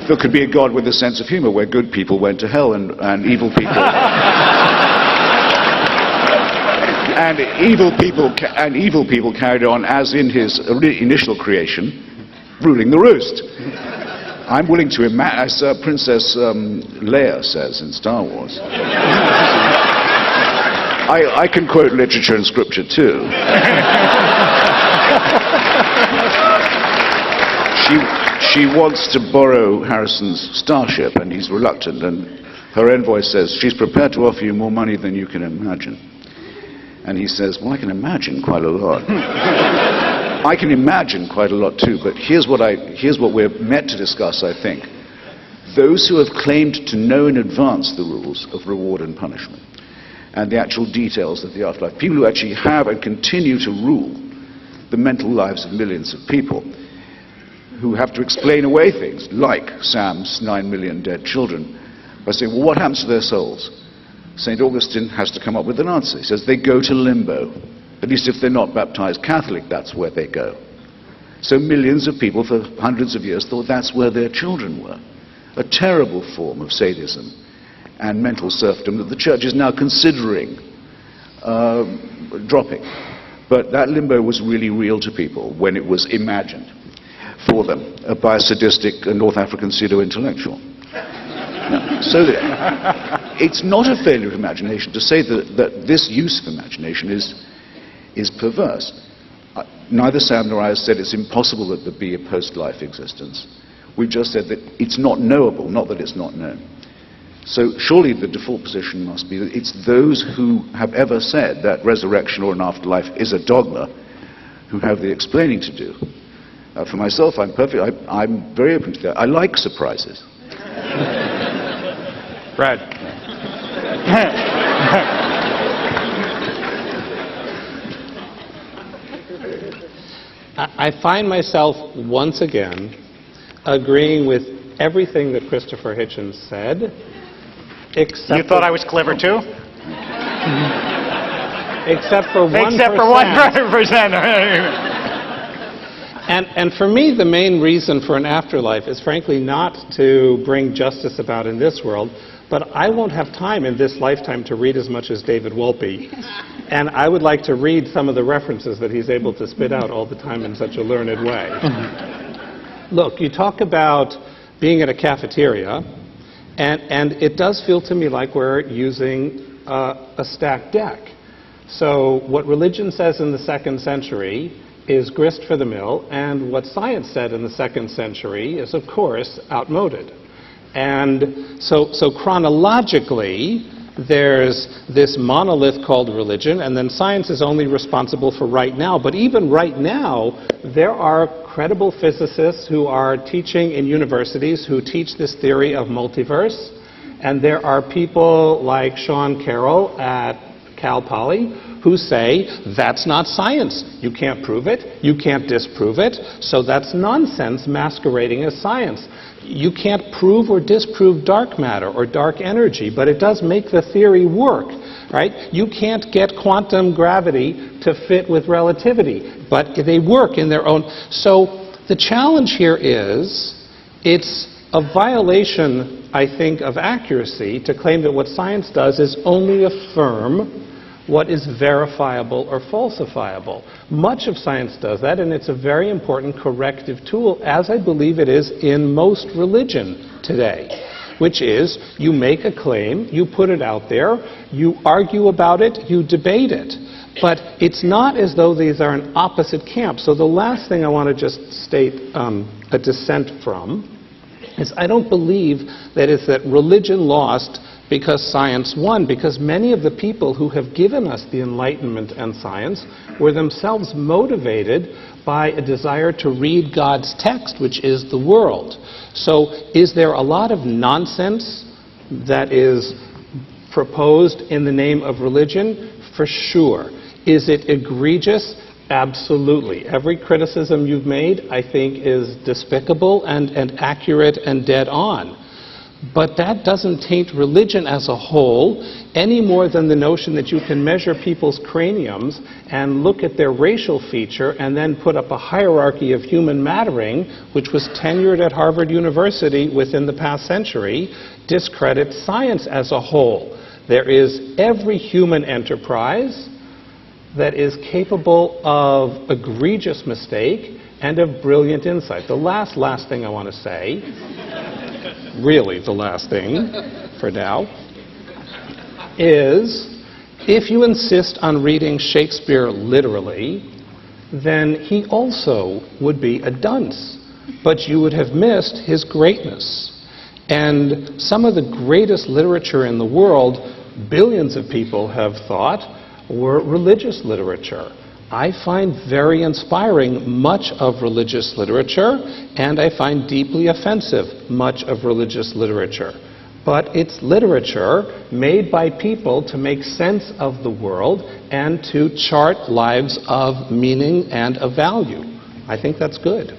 There could be a God with a sense of humor where good people went to hell and evil people and evil people carried on as in his initial creation, ruling the roost. I'm willing to imagine, as Princess Leia says in Star Wars. I can quote literature and scripture too. She wants to borrow Harrison's starship, and he's reluctant, and her envoy says, she's prepared to offer you more money than you can imagine. And he says, well, I can imagine quite a lot. I can imagine quite a lot too, but here's what we're meant to discuss, I think. Those who have claimed to know in advance the rules of reward and punishment, and the actual details of the afterlife, people who actually have and continue to rule the mental lives of millions of people, who have to explain away things like Sam's 9 million dead children by saying, well, what happens to their souls? St. Augustine has to come up with an answer. He says they go to limbo. At least if they're not baptized Catholic, that's where they go. So millions of people for hundreds of years thought that's where their children were. A terrible form of sadism and mental serfdom that the church is now considering dropping. But that limbo was really real to people when it was imagined for them by a sadistic North African pseudo-intellectual. So it's not a failure of imagination to say that this use of imagination is perverse. Neither Sam nor I have said it's impossible that there be a post-life existence. We've just said that it's not knowable, not that it's not known. So surely the default position must be that it's those who have ever said that resurrection or an afterlife is a dogma who have the explaining to do. For myself, I'm very open to that. I like surprises. Brad. I find myself once again agreeing with everything that Christopher Hitchens said, except you thought I was clever too? Except for 1%. Except for 1%. And for me, the main reason for an afterlife is frankly not to bring justice about in this world, but I won't have time in this lifetime to read as much as David Wolpe. And I would like to read some of the references that he's able to spit out all the time in such a learned way. Look, you talk about being at a cafeteria, and it does feel to me like we're using a stacked deck. So what religion says in the 2nd century is grist for the mill, and what science said in the 2nd century is, of course, outmoded. And so chronologically, there's this monolith called religion, and then science is only responsible for right now. But even right now, there are credible physicists who are teaching in universities who teach this theory of multiverse, and there are people like Sean Carroll at Cal Poly who say that's not science. You can't prove it, you can't disprove it, so that's nonsense masquerading as science. You can't prove or disprove dark matter or dark energy, but it does make the theory work, right? You can't get quantum gravity to fit with relativity, but they work in their own. So the challenge here is, it's a violation, I think, of accuracy to claim that what science does is only affirm what is verifiable or falsifiable. Much of science does that, and it's a very important corrective tool, as I believe it is in most religion today, which is you make a claim, you put it out there, you argue about it, you debate it. But it's not as though these are in opposite camps. So the last thing I want to just state a dissent from is I don't believe that it's that religion lost because science won, because many of the people who have given us the Enlightenment and science were themselves motivated by a desire to read God's text, which is the world. So is there a lot of nonsense that is proposed in the name of religion? For sure. Is it egregious? Absolutely. Every criticism you've made, I think, is despicable and accurate and dead on. But that doesn't taint religion as a whole any more than the notion that you can measure people's craniums and look at their racial feature and then put up a hierarchy of human mattering, which was tenured at Harvard University within the past century, discredits science as a whole. There is every human enterprise that is capable of egregious mistake and of brilliant insight. The last thing I want to say, really the last thing for now, is if you insist on reading Shakespeare literally, then he also would be a dunce, but you would have missed his greatness. And some of the greatest literature in the world, billions of people have thought, were religious literature. I find very inspiring much of religious literature, and I find deeply offensive much of religious literature. But it's literature made by people to make sense of the world and to chart lives of meaning and of value. I think that's good.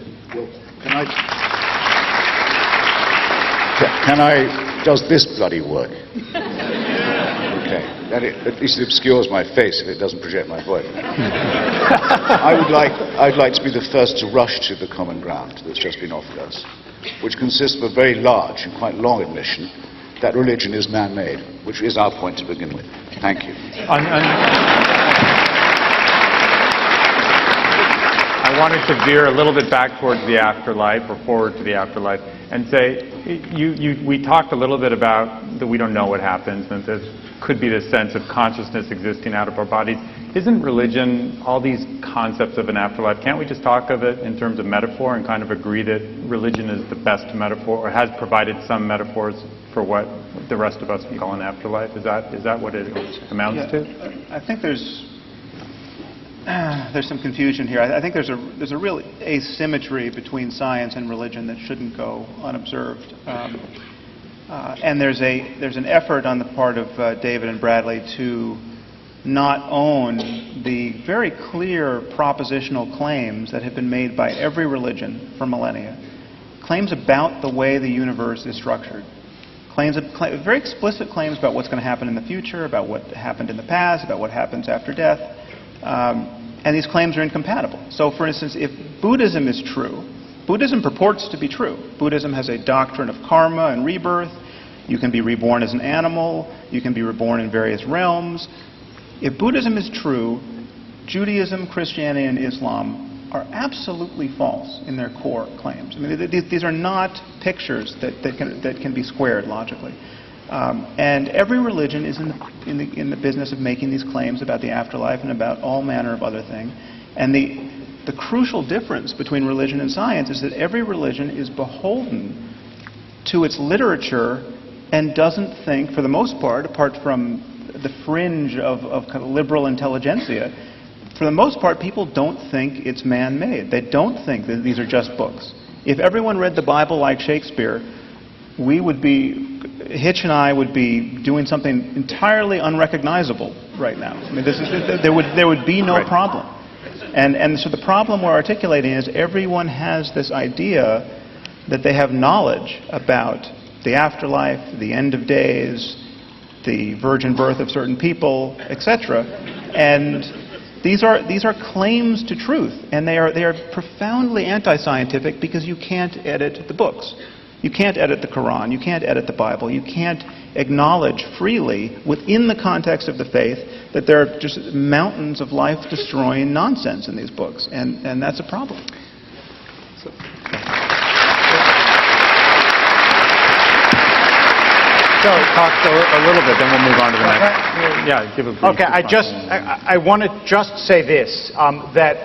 Does this bloody work? That at least it obscures my face if it doesn't project my voice. I'd like to be the first to rush to the common ground that's just been offered us, which consists of a very large and quite long admission that religion is man-made, which is our point to begin with. Thank you. I wanted to veer a little bit back towards the afterlife, or forward to the afterlife, and say, we talked a little bit about that we don't know what happens, and there could be this sense of consciousness existing out of our bodies. Isn't religion all these concepts of an afterlife? Can't we just talk of it in terms of metaphor and kind of agree that religion is the best metaphor, or has provided some metaphors for what the rest of us would call an afterlife? Is that what it amounts to? I think there's some confusion here. I think there's a real asymmetry between science and religion that shouldn't go unobserved. And there's an effort on the part of David and Bradley to not own the very clear propositional claims that have been made by every religion for millennia. Claims about the way the universe is structured. Very explicit claims about what's going to happen in the future, about what happened in the past, about what happens after death. And these claims are incompatible. So, for instance, if Buddhism is true, Buddhism purports to be true. Buddhism has a doctrine of karma and rebirth. You can be reborn as an animal. You can be reborn in various realms. If Buddhism is true, Judaism, Christianity, and Islam are absolutely false in their core claims. I mean, these are not pictures that can be squared logically. And every religion is in the business of making these claims about the afterlife and about all manner of other things. And the crucial difference between religion and science is that every religion is beholden to its literature and doesn't think, for the most part, apart from the fringe of kind of liberal intelligentsia, for the most part, people don't think it's man-made. They don't think that these are just books. If everyone read the Bible like Shakespeare, Hitch and I would be doing something entirely unrecognizable right now. I mean, there would be no problem. And so the problem we're articulating is everyone has this idea that they have knowledge about the afterlife, the end of days, the virgin birth of certain people, etc. And these are claims to truth, and they are profoundly anti-scientific because you can't edit the books. You can't edit the Quran. You can't edit the Bible. You can't acknowledge freely within the context of the faith that there are just mountains of life-destroying nonsense in these books, and that's a problem. So talk a little bit, then we'll move on to the next. Yeah, give a brief Okay, I want to just say this, that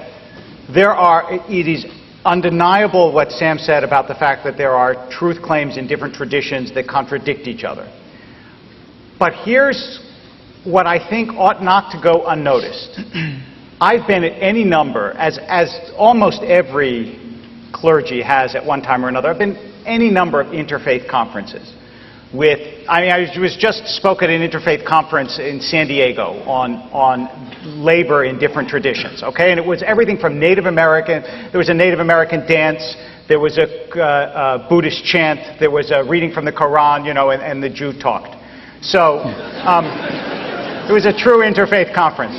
it is undeniable what Sam said about the fact that there are truth claims in different traditions that contradict each other. But here's what I think ought not to go unnoticed. I've been at any number, as almost every clergy has at one time or another, I've been at any number of interfaith conferences. I was just spoke at an interfaith conference in San Diego on labor in different traditions, okay? And it was everything from Native American, there was a Native American dance, there was a Buddhist chant, there was a reading from the Quran, and the Jew talked. So it was a true interfaith conference.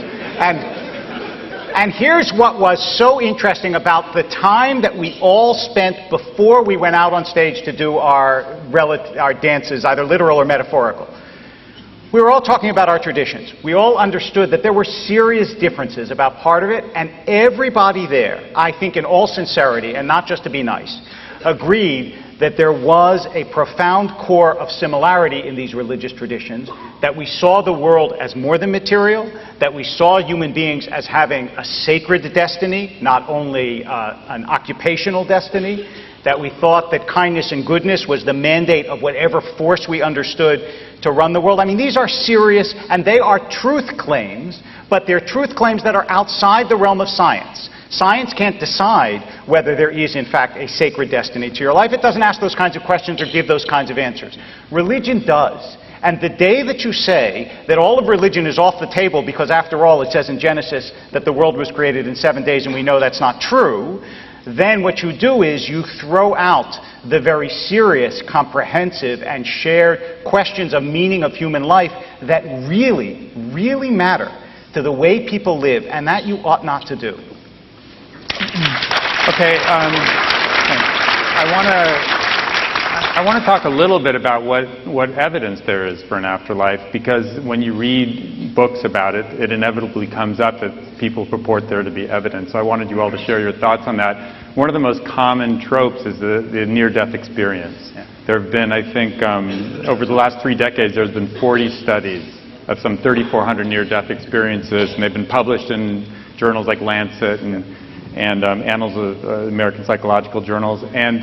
And here's what was so interesting about the time that we all spent before we went out on stage to do our dances, either literal or metaphorical. We were all talking about our traditions. We all understood that there were serious differences about part of it, and everybody there, I think in all sincerity, and not just to be nice, agreed that there was a profound core of similarity in these religious traditions, that we saw the world as more than material, that we saw human beings as having a sacred destiny, not only an occupational destiny, that we thought that kindness and goodness was the mandate of whatever force we understood to run the world. I mean, these are serious, and they are truth claims, but they're truth claims that are outside the realm of science. Science can't decide whether there is, in fact, a sacred destiny to your life. It doesn't ask those kinds of questions or give those kinds of answers. Religion does. And the day that you say that all of religion is off the table because, after all, it says in Genesis that the world was created in 7 days and we know that's not true, then what you do is you throw out the very serious, comprehensive, and shared questions of meaning of human life that really, really matter to the way people live, and that you ought not to do. Okay, I want to talk a little bit about what evidence there is for an afterlife, because when you read books about it, it inevitably comes up that people purport there to be evidence. So I wanted you all to share your thoughts on that. One of the most common tropes is the near-death experience. Yeah. There have been, I think, over the last 3 decades, there's been 40 studies of some 3,400 near-death experiences, and they've been published in journals like Lancet and Annals of American Psychological Journals. And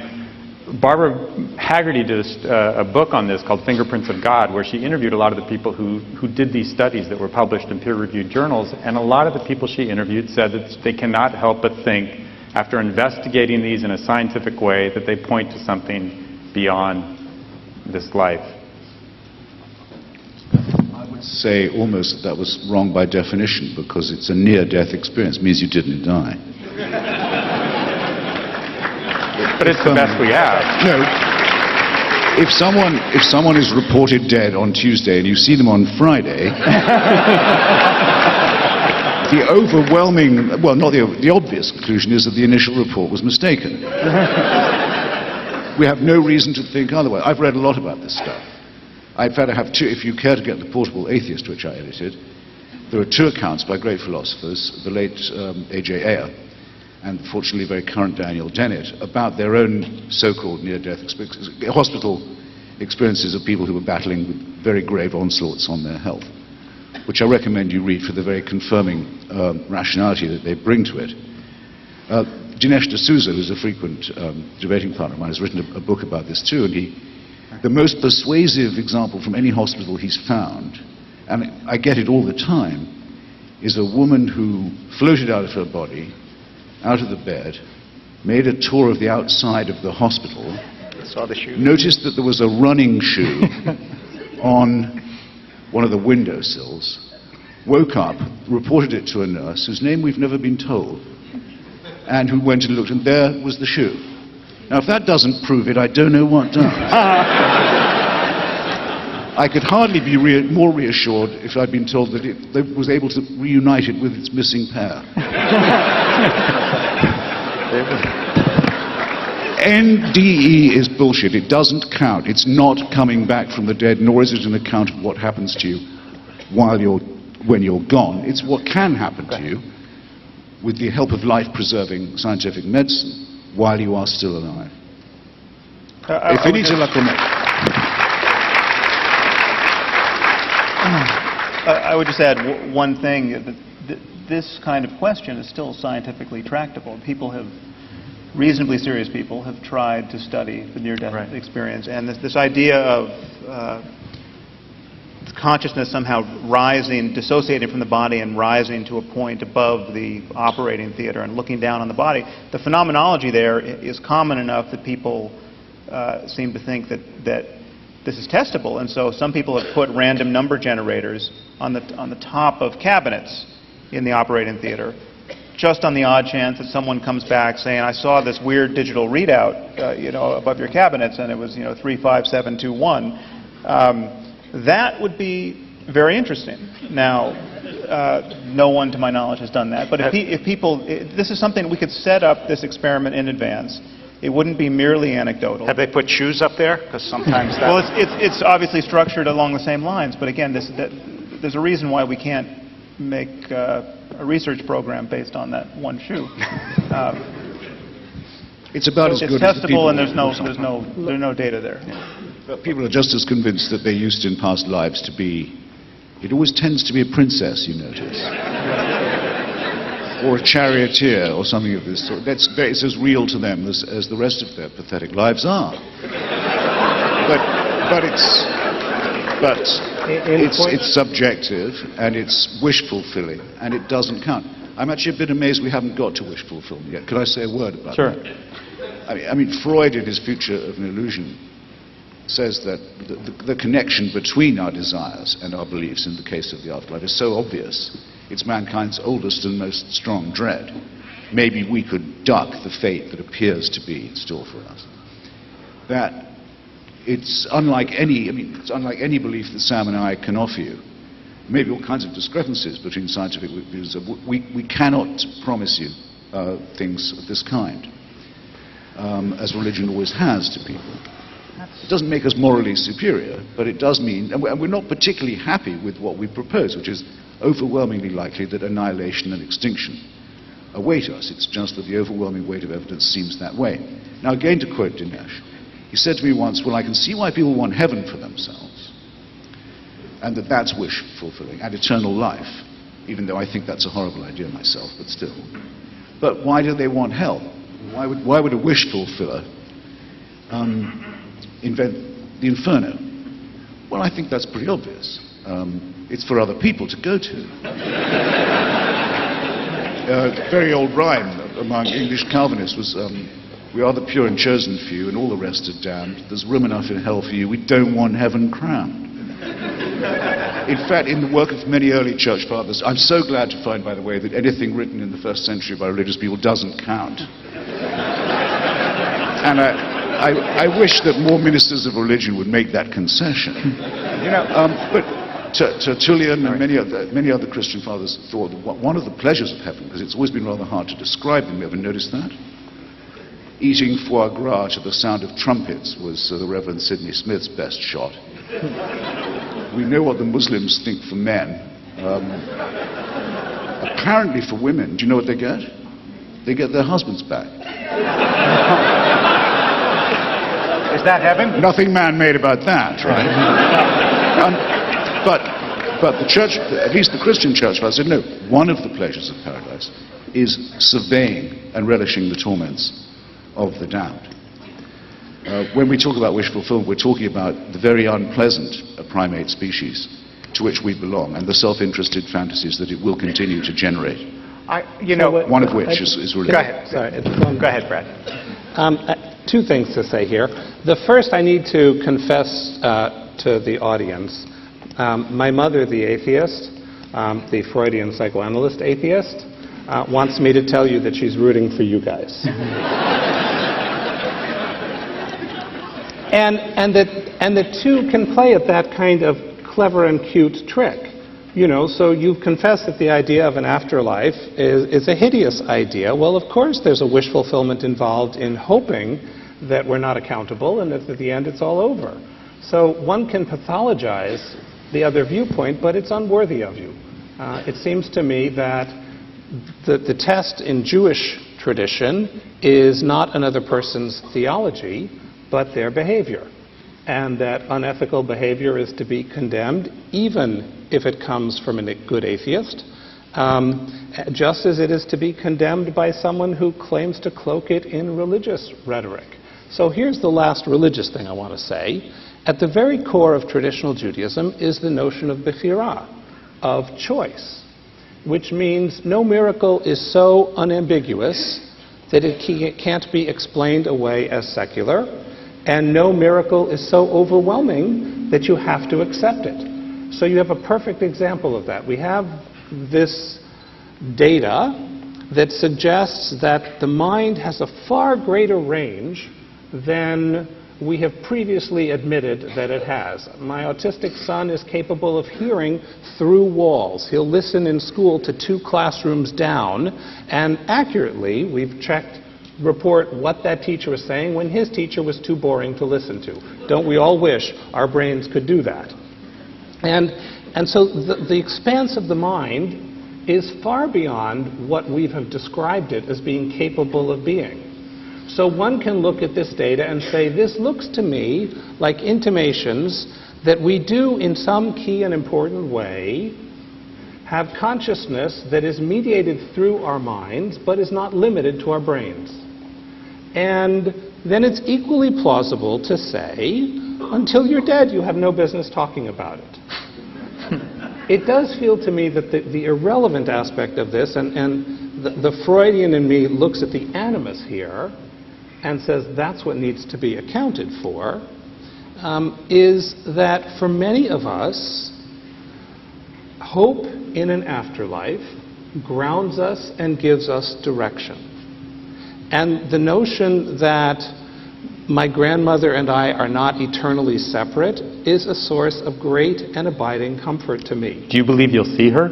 Barbara Haggerty did a book on this called Fingerprints of God, where she interviewed a lot of the people who did these studies that were published in peer-reviewed journals. And a lot of the people she interviewed said that they cannot help but think, after investigating these in a scientific way, that they point to something beyond this life. I would say almost that was wrong by definition, because it's a near-death experience. It means you didn't die. But it's the best we have. No. If someone is reported dead on Tuesday and you see them on Friday, the overwhelming, well, not the obvious conclusion is that the initial report was mistaken. We have no reason to think otherwise. I've read a lot about this stuff. In fact, I have 2, if you care to get the Portable Atheist, which I edited. There are 2 accounts by great philosophers, the late A.J. Ayer, and fortunately very current Daniel Dennett, about their own so-called near-death hospital experiences of people who were battling with very grave onslaughts on their health, which I recommend you read for the very confirming rationality that they bring to it. Dinesh D'Souza, who's a frequent debating partner of mine, has written a book about this too, and the most persuasive example from any hospital he's found, and I get it all the time, is a woman who floated out of her body, out of the bed, made a tour of the outside of the hospital, saw the shoe. Noticed that there was a running shoe on one of the windowsills, woke up, reported it to a nurse whose name we've never been told, and who went and looked, and there was the shoe. Now, if that doesn't prove it, I don't know what does. I could hardly be more reassured if I'd been told that it was able to reunite it with its missing pair. NDE is bullshit. It doesn't count. It's not coming back from the dead, nor is it an account of what happens to you when you're gone. It's what can happen to you with the help of life-preserving scientific medicine while you are still alive. I would just add one thing. This kind of question is still scientifically tractable. Reasonably serious people have tried to study the near-death experience. And this idea of consciousness somehow rising, dissociating from the body and rising to a point above the operating theater and looking down on the body, the phenomenology there is common enough that people seem to think that this is testable. And so some people have put random number generators on the top of cabinets in the operating theater, just on the odd chance that someone comes back saying, I saw this weird digital readout above your cabinets, and it was 35721. That would be very interesting. Now, no one to my knowledge has done that, but this is something we could set up this experiment in advance. It wouldn't be merely anecdotal. Have they put shoes up there? Because sometimes that... Well, it's obviously structured along the same lines, but again, there's a reason why we can't make a research program based on that one shoe. It's about as good as it's the testable, people and there's no data there. But people are just as convinced that they used in past lives to be. It always tends to be a princess, you notice, or a charioteer, or something of this sort. It's as real to them as the rest of their pathetic lives are. But it's subjective, and it's wish fulfilling, and it doesn't count. I'm actually a bit amazed we haven't got to wish fulfillment yet. Could I say a word about that? I mean, Freud, in his Future of an Illusion, says that the connection between our desires and our beliefs in the case of the afterlife is so obvious. It's mankind's oldest and most strong dread. Maybe we could duck the fate that appears to be in store for us. That it's unlike any belief that Sam and I can offer you. Maybe all kinds of discrepancies between scientific views. We cannot promise you things of this kind, as religion always has to people. It doesn't make us morally superior, but it does mean, and we're not particularly happy with what we propose, which is overwhelmingly likely that annihilation and extinction await us. It's just that the overwhelming weight of evidence seems that way. Now, again, to quote Dinesh, he said to me once, well, I can see why people want heaven for themselves, and that's wish fulfilling, and eternal life, even though I think that's a horrible idea myself, but still. But why do they want hell? Why would a wish fulfiller invent the inferno? Well, I think that's pretty obvious. It's for other people to go to. A very old rhyme among English Calvinists was, we are the pure and chosen few, and all the rest are damned. There's room enough in hell for you. We don't want heaven crammed. In fact, in the work of many early church fathers, I'm so glad to find, by the way, that anything written in the first century by religious people doesn't count. And I wish that more ministers of religion would make that concession. But Tertullian and many other Christian fathers thought that one of the pleasures of heaven, because it's always been rather hard to describe them, you ever noticed that? Eating foie gras to the sound of trumpets was the Reverend Sidney Smith's best shot. We know what the Muslims think for men. Apparently for women, do you know what they get? They get their husbands back. Is that heaven? Nothing man-made about that, right? But the church, at least the Christian church, said no. One of the pleasures of paradise is surveying and relishing the torments of the damned. When we talk about wish fulfillment, we're talking about the very unpleasant primate species to which we belong, and the self-interested fantasies that it will continue to generate. One of which is religion. Go ahead. Sorry, go ahead, Brad. Two things to say here. The first, I need to confess to the audience. My mother, the atheist, the Freudian psychoanalyst atheist, wants me to tell you that she's rooting for you guys. And the two can play at that kind of clever and cute trick. You know, so you've confessed that the idea of an afterlife is a hideous idea. Well, of course, there's a wish fulfillment involved in hoping that we're not accountable and that at the end it's all over. So one can pathologize the other viewpoint, but it's unworthy of you. It seems to me that the test in Jewish tradition is not another person's theology, but their behavior. And that unethical behavior is to be condemned, even if it comes from a good atheist, just as it is to be condemned by someone who claims to cloak it in religious rhetoric. So here's the last religious thing I want to say. At the very core of traditional Judaism is the notion of bechirah, of choice, which means no miracle is so unambiguous that it can't be explained away as secular, and no miracle is so overwhelming that you have to accept it. So you have a perfect example of that. We have this data that suggests that the mind has a far greater range than we have previously admitted that it has. My autistic son is capable of hearing through walls. He'll listen in school to 2 classrooms down, and accurately, we've checked, report what that teacher was saying when his teacher was too boring to listen to. Don't we all wish our brains could do that? And so the expanse of the mind is far beyond what we have described it as being capable of being. So one can look at this data and say, this looks to me like intimations that we do in some key and important way have consciousness that is mediated through our minds but is not limited to our brains. And then it's equally plausible to say, until you're dead, you have no business talking about it. It does feel to me that the irrelevant aspect of this, and the Freudian in me looks at the animus here and says that's what needs to be accounted for, is that for many of us, hope in an afterlife grounds us and gives us direction. And the notion that my grandmother and I are not eternally separate is a source of great and abiding comfort to me. Do you believe you'll see her?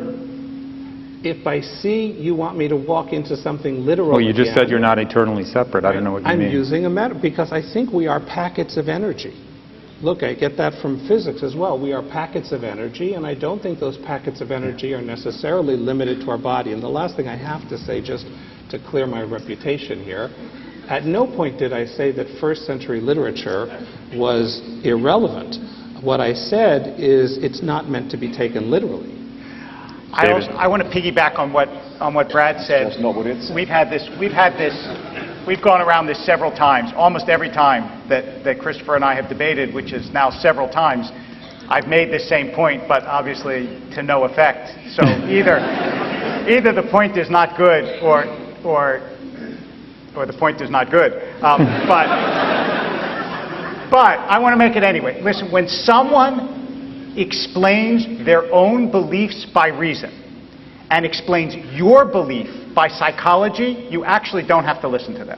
If by see you want me to walk into something literal Well, you just again, said you're not eternally separate. I don't know what you mean. I'm using a metaphor because I think we are packets of energy. Look, I get that from physics as well. We are packets of energy, and I don't think those packets of energy are necessarily limited to our body. And the last thing I have to say, just to clear my reputation here, at no point did I say that first century literature was irrelevant. What I said is it's not meant to be taken literally. I want to piggyback on what Brad said. That's not what it said. We've gone around this several times. Almost every time that Christopher and I have debated, which is now several times, I've made this same point, but obviously to no effect. So either the point is not good, or the point is not good. But I want to make it anyway. Listen, when someone explains their own beliefs by reason and explains your belief by psychology, you actually don't have to listen to them.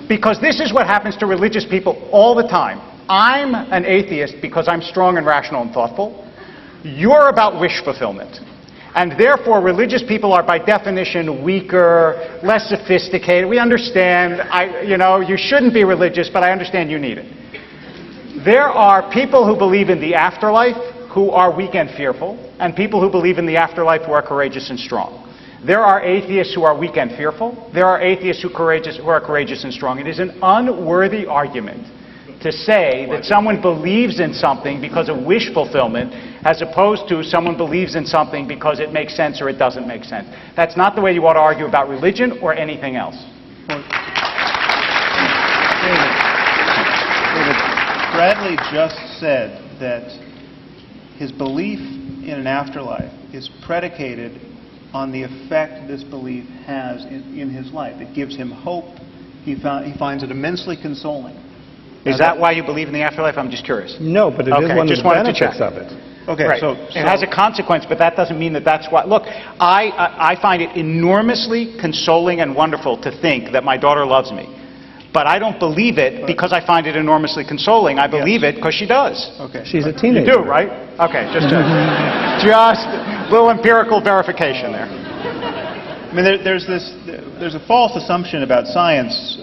Because this is what happens to religious people all the time. I'm an atheist because I'm strong and rational and thoughtful. You're about wish fulfillment. And therefore, religious people are by definition weaker, less sophisticated. We understand, you shouldn't be religious, but I understand you need it. There are people who believe in the afterlife who are weak and fearful, and people who believe in the afterlife who are courageous and strong. There are atheists who are weak and fearful. There are atheists who are courageous and strong. It is an unworthy argument to say that someone believes in something because of wish fulfillment as opposed to someone believes in something because it makes sense or it doesn't make sense. That's not the way you ought to argue about religion or anything else. Bradley just said that his belief in an afterlife is predicated on the effect this belief has in his life. It gives him hope. He finds it immensely consoling. Is that why you believe in the afterlife? I'm just curious. No, but it is one of the benefits of it. Okay, right. so it has a consequence, but that doesn't mean that that's why. Look, I find it enormously consoling and wonderful to think that my daughter loves me. but I don't believe it because I find it enormously consoling. I believe it because she does. Okay. She's a teenager. You do, right? Okay, just a little empirical verification there. I mean, there's a false assumption about science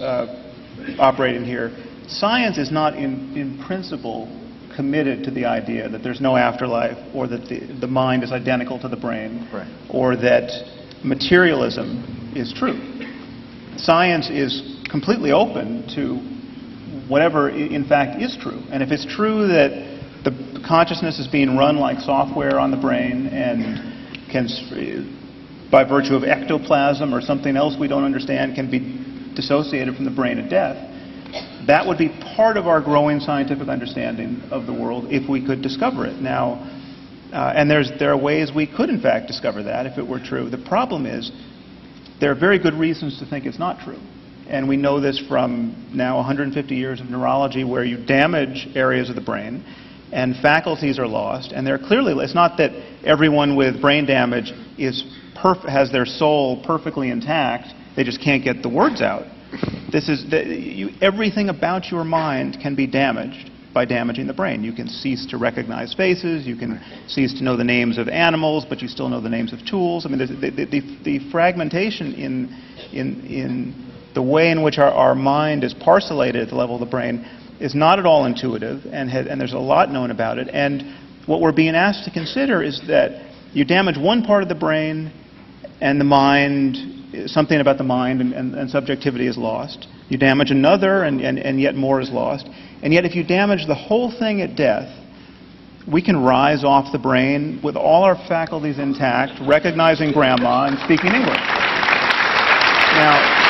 operating here. Science is not in principle committed to the idea that there's no afterlife, or that the mind is identical to the brain, Right. or that materialism is true. Science is completely open to whatever in fact is true. And if it's true that the consciousness is being run like software on the brain and can, by virtue of ectoplasm or something else we don't understand, can be dissociated from the brain at death, that would be part of our growing scientific understanding of the world if we could discover it. Now, and there are ways we could in fact discover that if it were true. The problem is there are very good reasons to think it's not true. And we know this from now 150 years of neurology, where you damage areas of the brain and faculties are lost. And they're clearly, it's not that everyone with brain damage has their soul perfectly intact, they just can't get the words out. This is everything about your mind can be damaged by damaging the brain. You can cease to recognize faces, you can cease to know the names of animals, but you still know the names of tools. I mean, the fragmentation in the way in which our mind is parcellated at the level of the brain is not at all intuitive, and there's a lot known about it. And what we're being asked to consider is that you damage one part of the brain, and the mind, something about the mind and subjectivity is lost. You damage another, and yet more is lost. And yet if you damage the whole thing at death, we can rise off the brain with all our faculties intact, recognizing grandma and speaking English. Now,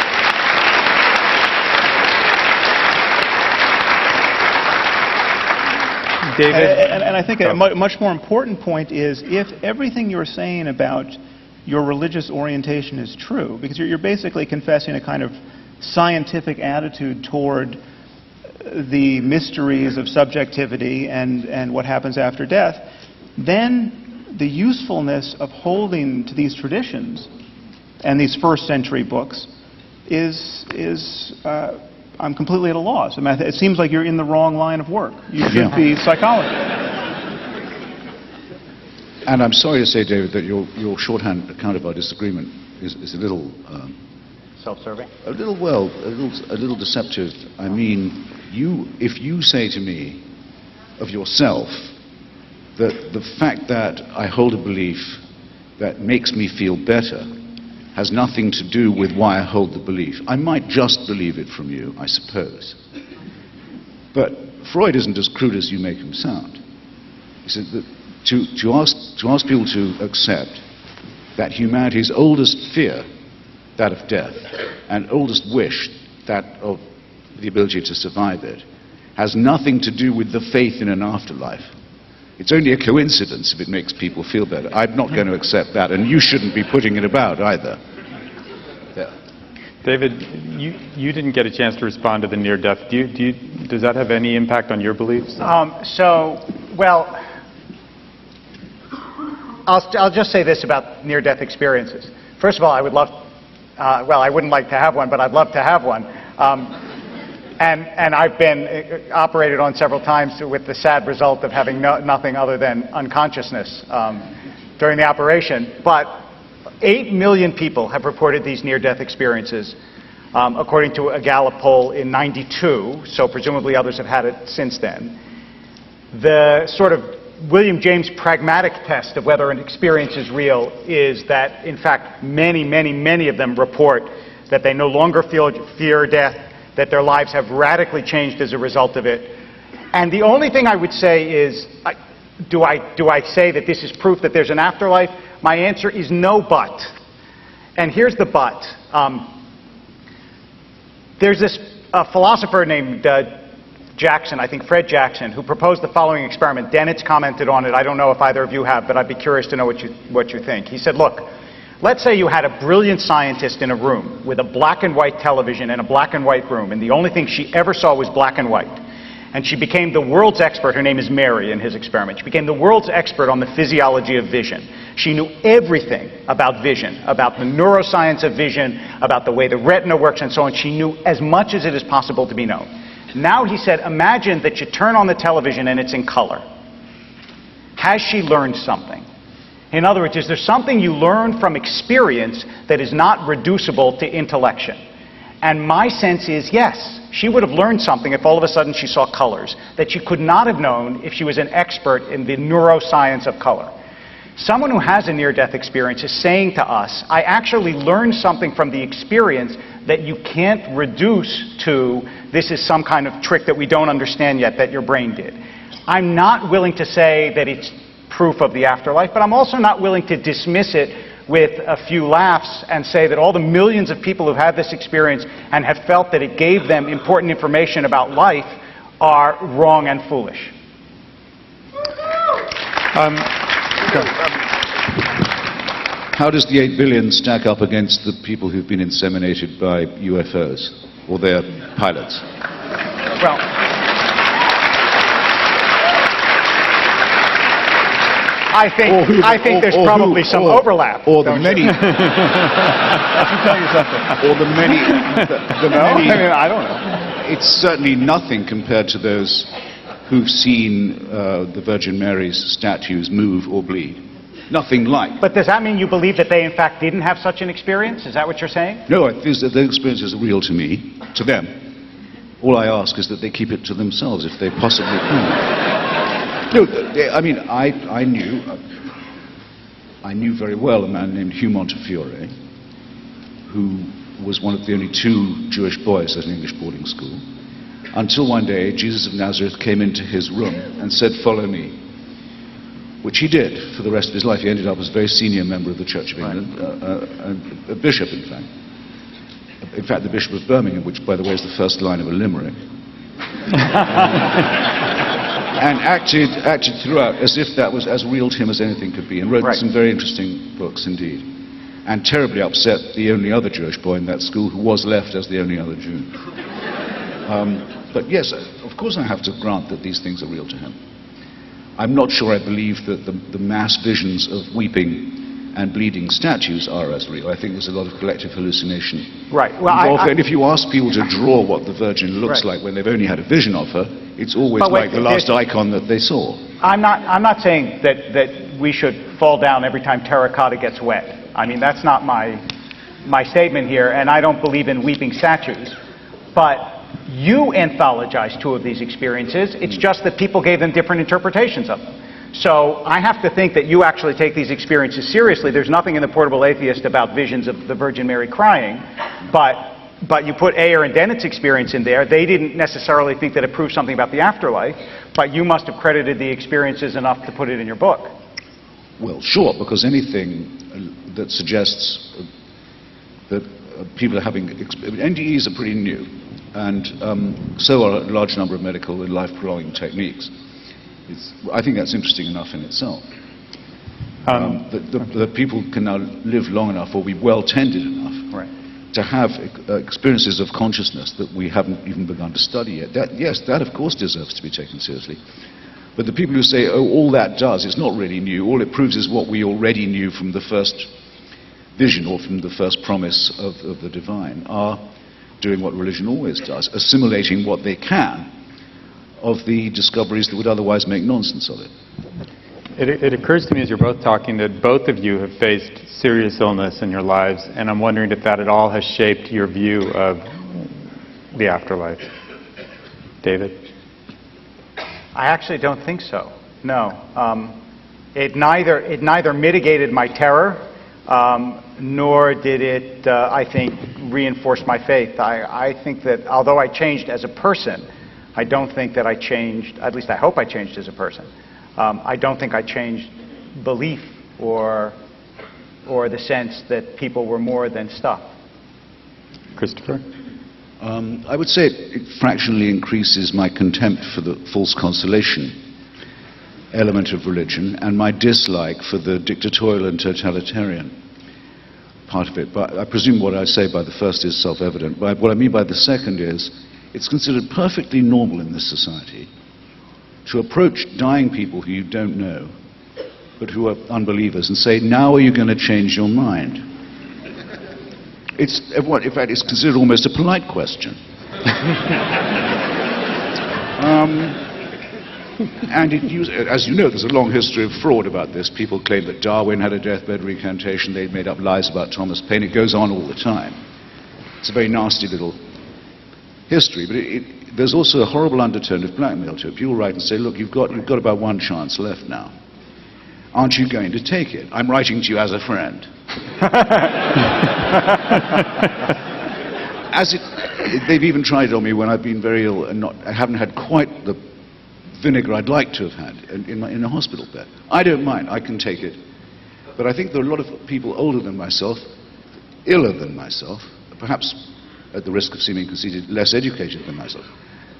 David? And I think a much more important point is, if everything you're saying about your religious orientation is true, because you're basically confessing a kind of scientific attitude toward the mysteries of subjectivity and what happens after death, then the usefulness of holding to these traditions and these first century books is I'm completely at a loss. I mean, it seems like you're in the wrong line of work. You should be psychology. And I'm sorry to say, David, that your shorthand account of our disagreement is a little Self-serving? a little deceptive. I mean, if you say to me of yourself that the fact that I hold a belief that makes me feel better has nothing to do with why I hold the belief, I might just believe it from you, I suppose. But Freud isn't as crude as you make him sound. He said that to ask people to accept that humanity's oldest fear, that of death, and oldest wish, that of the ability to survive it, has nothing to do with the faith in an afterlife. It's only a coincidence if it makes people feel better. I'm not going to accept that, and you shouldn't be putting it about either. Yeah. David, you didn't get a chance to respond to the near-death. Does that have any impact on your beliefs? I'll just say this about near-death experiences. First of all, I would love, I wouldn't like to have one, but I'd love to have one. And I've been operated on several times with the sad result of having nothing other than unconsciousness during the operation. But 8 million people have reported these near-death experiences, according to a Gallup poll in '92, so presumably others have had it since then. The sort of William James pragmatic test of whether an experience is real is that, in fact, many of them report that they no longer fear death, that their lives have radically changed as a result of it. And the only thing I would say is, do I say that this is proof that there's an afterlife? My answer is no, but. And here's the but. There's this philosopher named Jackson, I think Fred Jackson, who proposed the following experiment. Dennett's commented on it. I don't know if either of you have, but I'd be curious to know what you think. He said, look, let's say you had a brilliant scientist in a room with a black and white television and a black and white room, and the only thing she ever saw was black and white. And she became the world's expert. Her name is Mary in his experiment. She became the world's expert on the physiology of vision. She knew everything about vision, about the neuroscience of vision, about the way the retina works and so on. She knew as much as it is possible to be known. Now he said, imagine that you turn on the television and it's in color. Has she learned something? In other words, is there something you learn from experience that is not reducible to intellection? And my sense is yes. She would have learned something if all of a sudden she saw colors that she could not have known if she was an expert in the neuroscience of color. Someone who has a near-death experience is saying to us, I actually learned something from the experience that you can't reduce to this is some kind of trick that we don't understand yet that your brain did. I'm not willing to say that it's proof of the afterlife, but I'm also not willing to dismiss it with a few laughs and say that all the millions of people who've had this experience and have felt that it gave them important information about life are wrong and foolish. How does the 8 billion stack up against the people who've been inseminated by UFOs or their pilots? Well, I think there's probably some overlap. Or the many. Let me tell you something. Or the many. I don't know. It's certainly nothing compared to those who've seen the Virgin Mary's statues move or bleed. Nothing like. But does that mean you believe that they in fact didn't have such an experience? Is that what you're saying? No, the experience is real to me, to them. All I ask is that they keep it to themselves if they possibly can. No, I mean, I knew very well a man named Hugh Montefiore, who was one of the only 2 Jewish boys at an English boarding school, until one day Jesus of Nazareth came into his room and said, "Follow me," which he did for the rest of his life. He ended up as a very senior member of the Church of England, a bishop, in fact. In fact, the Bishop of Birmingham, which, by the way, is the first line of a limerick. And acted throughout as if that was as real to him as anything could be, and wrote some very interesting books indeed. And terribly upset the only other Jewish boy in that school who was left as the only other Jew. But yes, of course I have to grant that these things are real to him. I'm not sure I believe that the mass visions of weeping and bleeding statues are as real. I think there's a lot of collective hallucination. Right. Well, and if you ask people to draw what the Virgin looks like when they've only had a vision of her, it's always like the last icon that they saw. I'm not saying that we should fall down every time terracotta gets wet. I mean, that's not my statement here, and I don't believe in weeping statues. But you anthologized 2 of these experiences. It's just that people gave them different interpretations of them. So I have to think that you actually take these experiences seriously. There's nothing in The Portable Atheist about visions of the Virgin Mary crying, but you put Ayer and Dennett's experience in there. They didn't necessarily think that it proved something about the afterlife, but you must have credited the experiences enough to put it in your book. Well, sure, because anything that suggests that people are having... NDEs are pretty new, and so are a large number of medical and life-prolonging techniques. I think that's interesting enough in itself. That people can now live long enough or be well-tended enough to have experiences of consciousness that we haven't even begun to study yet. That of course deserves to be taken seriously. But the people who say, oh, all that does, it's not really new, all it proves is what we already knew from the first vision or from the first promise of the divine, are doing what religion always does, assimilating what they can of the discoveries that would otherwise make nonsense of it. It occurs to me as you're both talking that both of you have faced serious illness in your lives, and I'm wondering if that at all has shaped your view of the afterlife. David? I actually don't think so. No. It neither mitigated my terror, nor did it, I think, reinforce my faith. I think that although I changed as a person, I don't think that I changed, at least I hope I changed as a person. I don't think I changed belief or the sense that people were more than stuff. Christopher? I would say it fractionally increases my contempt for the false consolation element of religion and my dislike for the dictatorial and totalitarian part of it. But I presume what I say by the first is self-evident. But what I mean by the second is It's considered perfectly normal in this society to approach dying people who you don't know, but who are unbelievers, and say, now are you going to change your mind? In fact, it's considered almost a polite question. And as you know, there's a long history of fraud about this. People claim that Darwin had a deathbed recantation. They'd made up lies about Thomas Paine. It goes on all the time. It's a very nasty little history, but there's also a horrible undertone of blackmail to it. People write and say, look, you've got about one chance left now. Aren't you going to take it? I'm writing to you as a friend. They've even tried it on me when I've been very ill and I haven't had quite the vinegar I'd like to have had in a hospital bed. I don't mind, I can take it. But I think there are a lot of people older than myself, iller than myself, perhaps at the risk of seeming conceited, less educated than myself,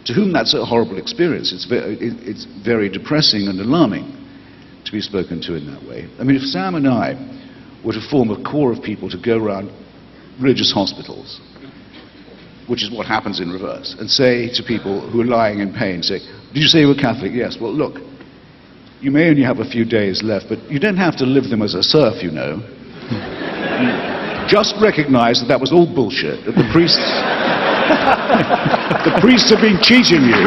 to whom that's a horrible experience. It's very depressing and alarming to be spoken to in that way. I mean, if Sam and I were to form a corps of people to go around religious hospitals, which is what happens in reverse, and say to people who are lying in pain, say, did you say you were Catholic? Yes. Well, look, you may only have a few days left, but you don't have to live them as a serf, you know. Just recognize that was all bullshit, that the priests have been cheating you.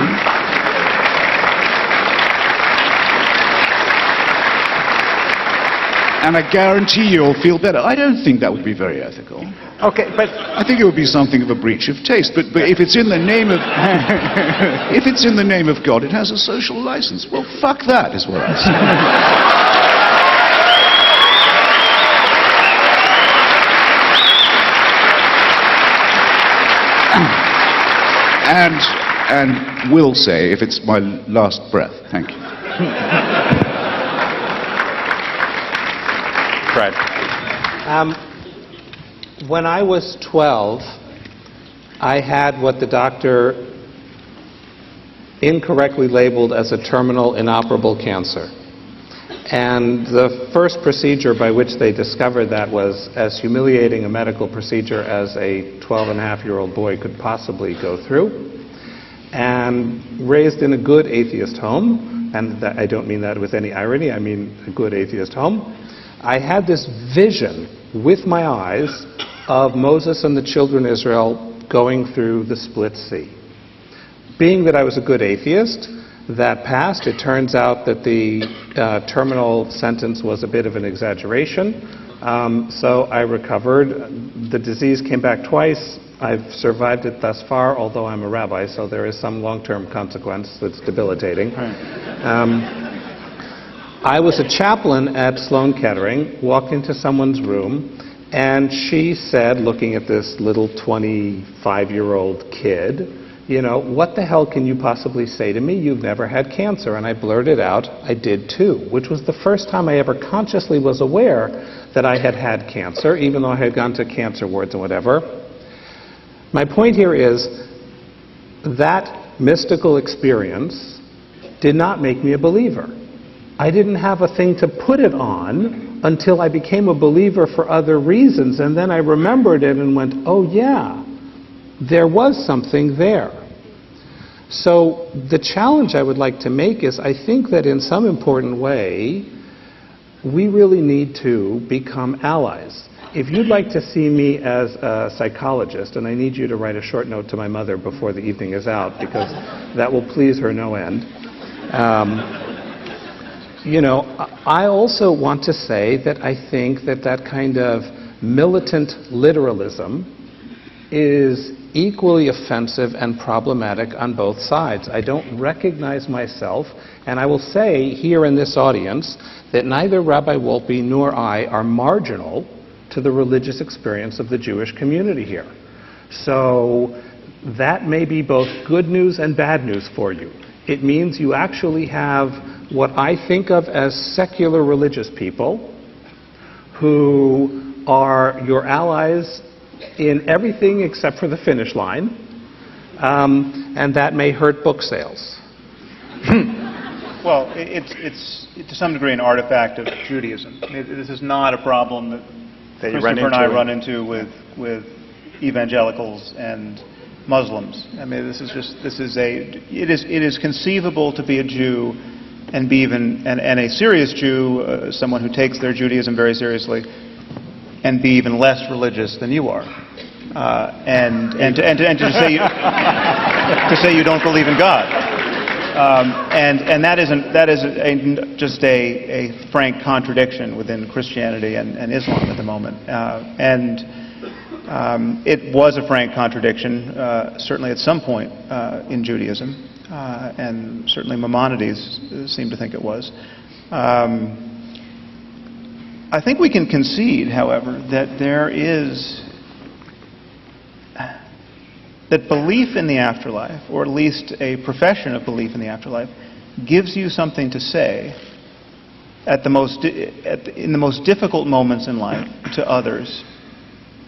And I guarantee you'll feel better. I don't think that would be very ethical. Okay, but I think it would be something of a breach of taste. But if it's in the name of if it's in the name of God, it has a social license. Well, fuck that, is what I say. And will say, if it's my last breath. Thank you. Fred. When I was 12, I had what the doctor incorrectly labeled as a terminal inoperable cancer. And the first procedure by which they discovered that was as humiliating a medical procedure as a 12-and-a-half-year-old boy could possibly go through. And raised in a good atheist home, and I don't mean that with any irony, I mean a good atheist home, I had this vision with my eyes of Moses and the children of Israel going through the split sea. Being that I was a good atheist, that passed. It turns out that the terminal sentence was a bit of an exaggeration. So I recovered. The disease came back twice. I've survived it thus far, although I'm a rabbi, so there is some long-term consequence that's debilitating. I was a chaplain at Sloan Kettering, walked into someone's room, and she said, looking at this little 25-year-old kid, you know, what the hell can you possibly say to me? You've never had cancer. And I blurted out, I did too, which was the first time I ever consciously was aware that I had had cancer, even though I had gone to cancer wards and whatever. My point here is that mystical experience did not make me a believer. I didn't have a thing to put it on until I became a believer for other reasons, and then I remembered it and went, oh yeah, there was something there. So the challenge I would like to make is I think that in some important way, we really need to become allies. If you'd like to see me as a psychologist, and I need you to write a short note to my mother before the evening is out, because that will please her no end. You know, I also want to say that I think that that kind of militant literalism is equally offensive and problematic on both sides. I don't recognize myself, and I will say here in this audience that neither Rabbi Wolpe nor I are marginal to the religious experience of the Jewish community here. So that may be both good news and bad news for you. It means you actually have what I think of as secular religious people who are your allies in everything except for the finish line, and that may hurt book sales. Well, it's to some degree an artifact of Judaism. This is not a problem that Christopher and I run into with evangelicals and Muslims. I mean, it is conceivable to be a Jew and be and a serious Jew, someone who takes their Judaism very seriously, and be even less religious than you are. And to say you don't believe in God. And that is just a frank contradiction within Christianity and Islam at the moment. It was a frank contradiction, certainly at some point in Judaism, and certainly Maimonides seemed to think it was. I think we can concede, however, that that belief in the afterlife, or at least a profession of belief in the afterlife, gives you something to say in the most difficult moments in life to others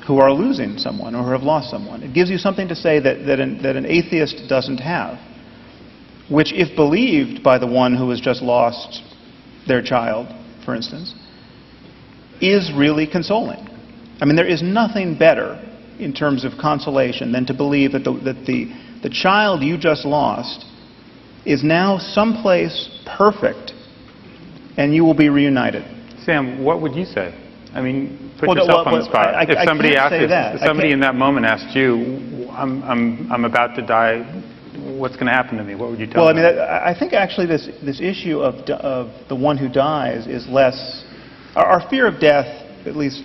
who are losing someone or who have lost someone. It gives you something to say that an atheist doesn't have, which, if believed by the one who has just lost their child, for instance, is really consoling. I mean, there is nothing better in terms of consolation than to believe that the child you just lost is now someplace perfect and you will be reunited. Sam, what would you say? I mean, put yourself on the spot. If somebody in that moment asked you, I'm about to die, what's going to happen to me? What would you tell them? Well, I mean, I think actually this issue of the one who dies is less... Our fear of death, at least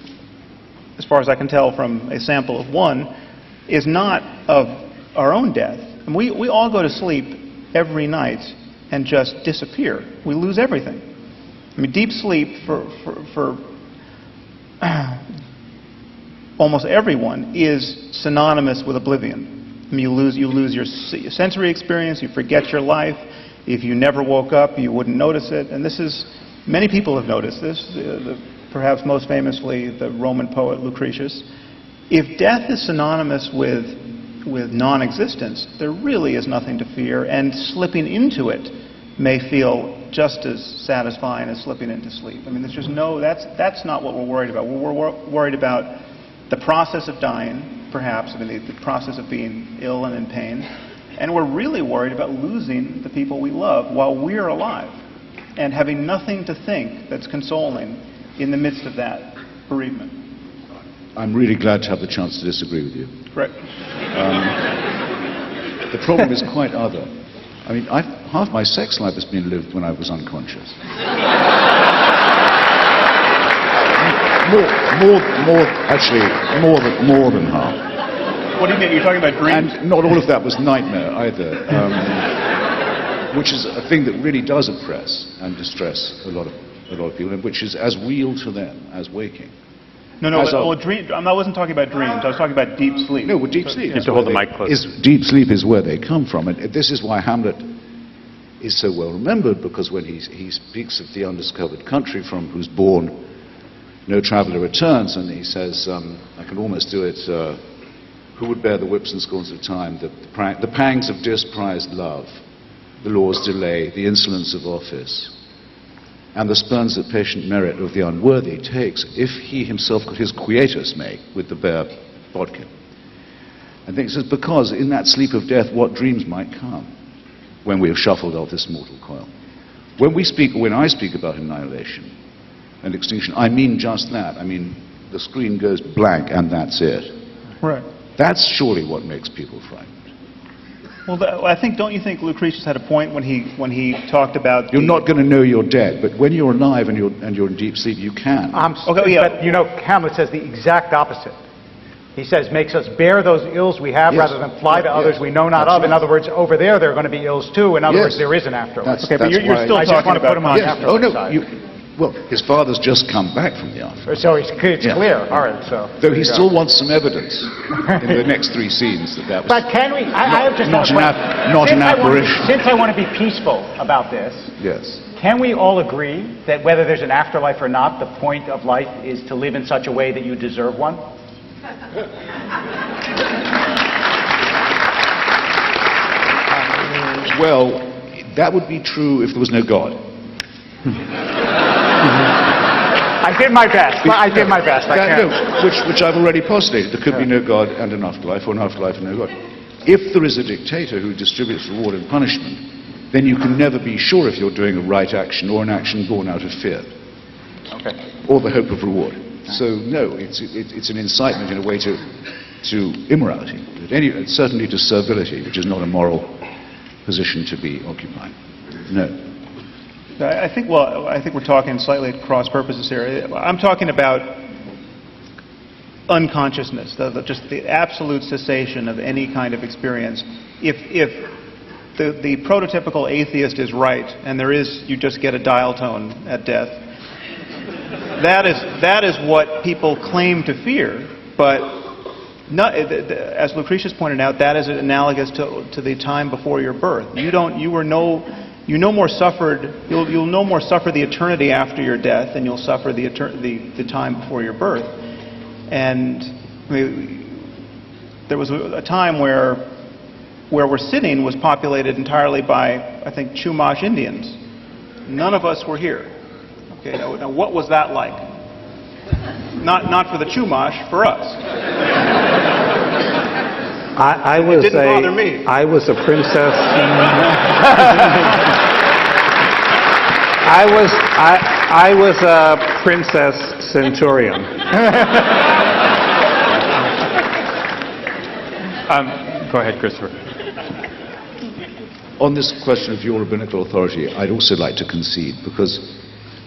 as far as I can tell from a sample of one, is not of our own death. And we all go to sleep every night and just disappear. We lose everything. I mean, deep sleep for almost everyone is synonymous with oblivion. I mean, you lose your sensory experience, you forget your life. If you never woke up, you wouldn't notice it. And many people have noticed this. Perhaps most famously, the Roman poet Lucretius. If death is synonymous with non-existence, there really is nothing to fear, and slipping into it may feel just as satisfying as slipping into sleep. I mean, there's just that's not what we're worried about. We're worried about the process of dying, perhaps, I mean, the process of being ill and in pain, and we're really worried about losing the people we love while we're alive, and having nothing to think that's consoling in the midst of that bereavement. I'm really glad to have the chance to disagree with you. Right. The problem is quite other. I mean, half my sex life has been lived when I was unconscious. more than half. What do you mean? You're talking about dreams? And not all of that was nightmare either. Which is a thing that really does oppress and distress a lot of people, and which is as real to them as waking. I wasn't talking about dreams. I was talking about deep sleep. No, well, deep sleep. You have to hold the mic close. Deep sleep is where they come from, and this is why Hamlet is so well remembered, because when he speaks of the undiscovered country from whose bourne no traveller returns, and he says, I can almost do it. Who would bear the whips and scorns of time, the pangs of disprized love, the law's delay, the insolence of office, and the spurns that patient merit of the unworthy takes, if he himself could his quietus make with the bare bodkin. And then he says, because in that sleep of death, what dreams might come when we have shuffled off this mortal coil. When I speak about annihilation and extinction, I mean just that. I mean, the screen goes blank and that's it. Right. That's surely what makes people frightened. Well, don't you think Lucretius had a point when he talked about... You're not going to know you're dead, but when you're alive and you're in deep sleep, you can. But, Hamlet says the exact opposite. He says, makes us bear those ills we have rather than fly to others we know not of. In other words, over there are going to be ills too. In other words, there is an afterlife. But you're still talking about... Put him on the afterlife side. Well, his father's just come back from the afterlife. So it's clear. All right, so... Though he still wants some evidence in the next three scenes that was... But can we... I have just not an apparition. Since I want to be peaceful about this... Yes. Can we all agree that whether there's an afterlife or not, the point of life is to live in such a way that you deserve one? Well, that would be true if there was no God. I did my best. Which I've already postulated. There could be no God and an afterlife, or an afterlife and no God. If there is a dictator who distributes reward and punishment, then you can never be sure if you're doing a right action or an action born out of fear. Okay. Or the hope of reward. So no, it's an incitement in a way to immorality, certainly to servility, which is not a moral position to be occupying. No. I think we're talking slightly at cross purposes here. I'm talking about unconsciousness, just the absolute cessation of any kind of experience. If the prototypical atheist is right, and you just get a dial tone at death, that is what people claim to fear, but as Lucretius pointed out, that is analogous to the time before your birth. You'll no more suffer the eternity after your death than you'll suffer the time before your birth. And there was a time where we're sitting was populated entirely by, I think, Chumash Indians. None of us were here. Okay, now what was that like? Not for the Chumash, for us. It didn't bother me. I was a princess. I was a princess centurion. Go ahead, Christopher. On this question of your rabbinical authority, I'd also like to concede, because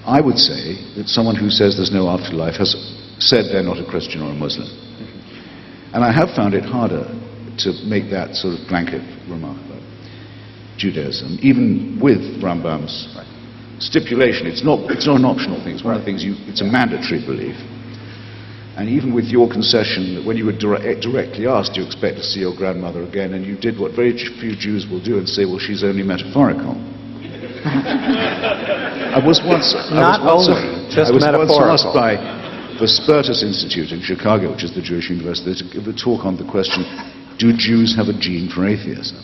I would say that someone who says there's no afterlife has said they're not a Christian or a Muslim. And I have found it harder to make that sort of blanket remark about Judaism, even with Rambam's stipulation. It's not an optional thing. It's one of the things it's a mandatory belief. And even with your concession that when you were directly asked, do you expect to see your grandmother again, and you did what very few Jews will do and say, well, she's only metaphorical. I was once asked by the Spertus Institute in Chicago, which is the Jewish university, to give a talk on the question, do Jews have a gene for atheism?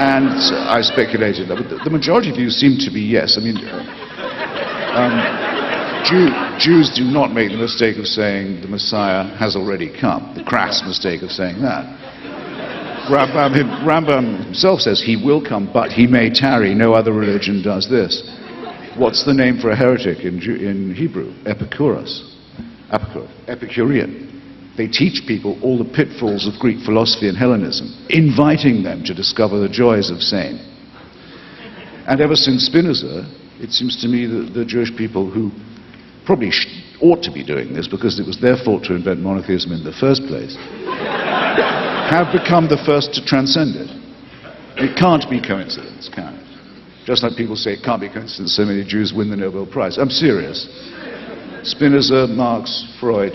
And I speculated. The majority of you seem to be yes. I mean, Jews do not make the mistake of saying the Messiah has already come, the crass mistake of saying that. Rambam himself says he will come, but he may tarry. No other religion does this. What's the name for a heretic in Hebrew? Epicurean. They teach people all the pitfalls of Greek philosophy and Hellenism, inviting them to discover the joys of sane. And ever since Spinoza, it seems to me that the Jewish people who probably ought to be doing this, because it was their fault to invent monotheism in the first place, have become the first to transcend it. It can't be coincidence, can it? Just like people say it can't be coincidence so many Jews win the Nobel Prize. I'm serious. Spinoza, Marx, Freud,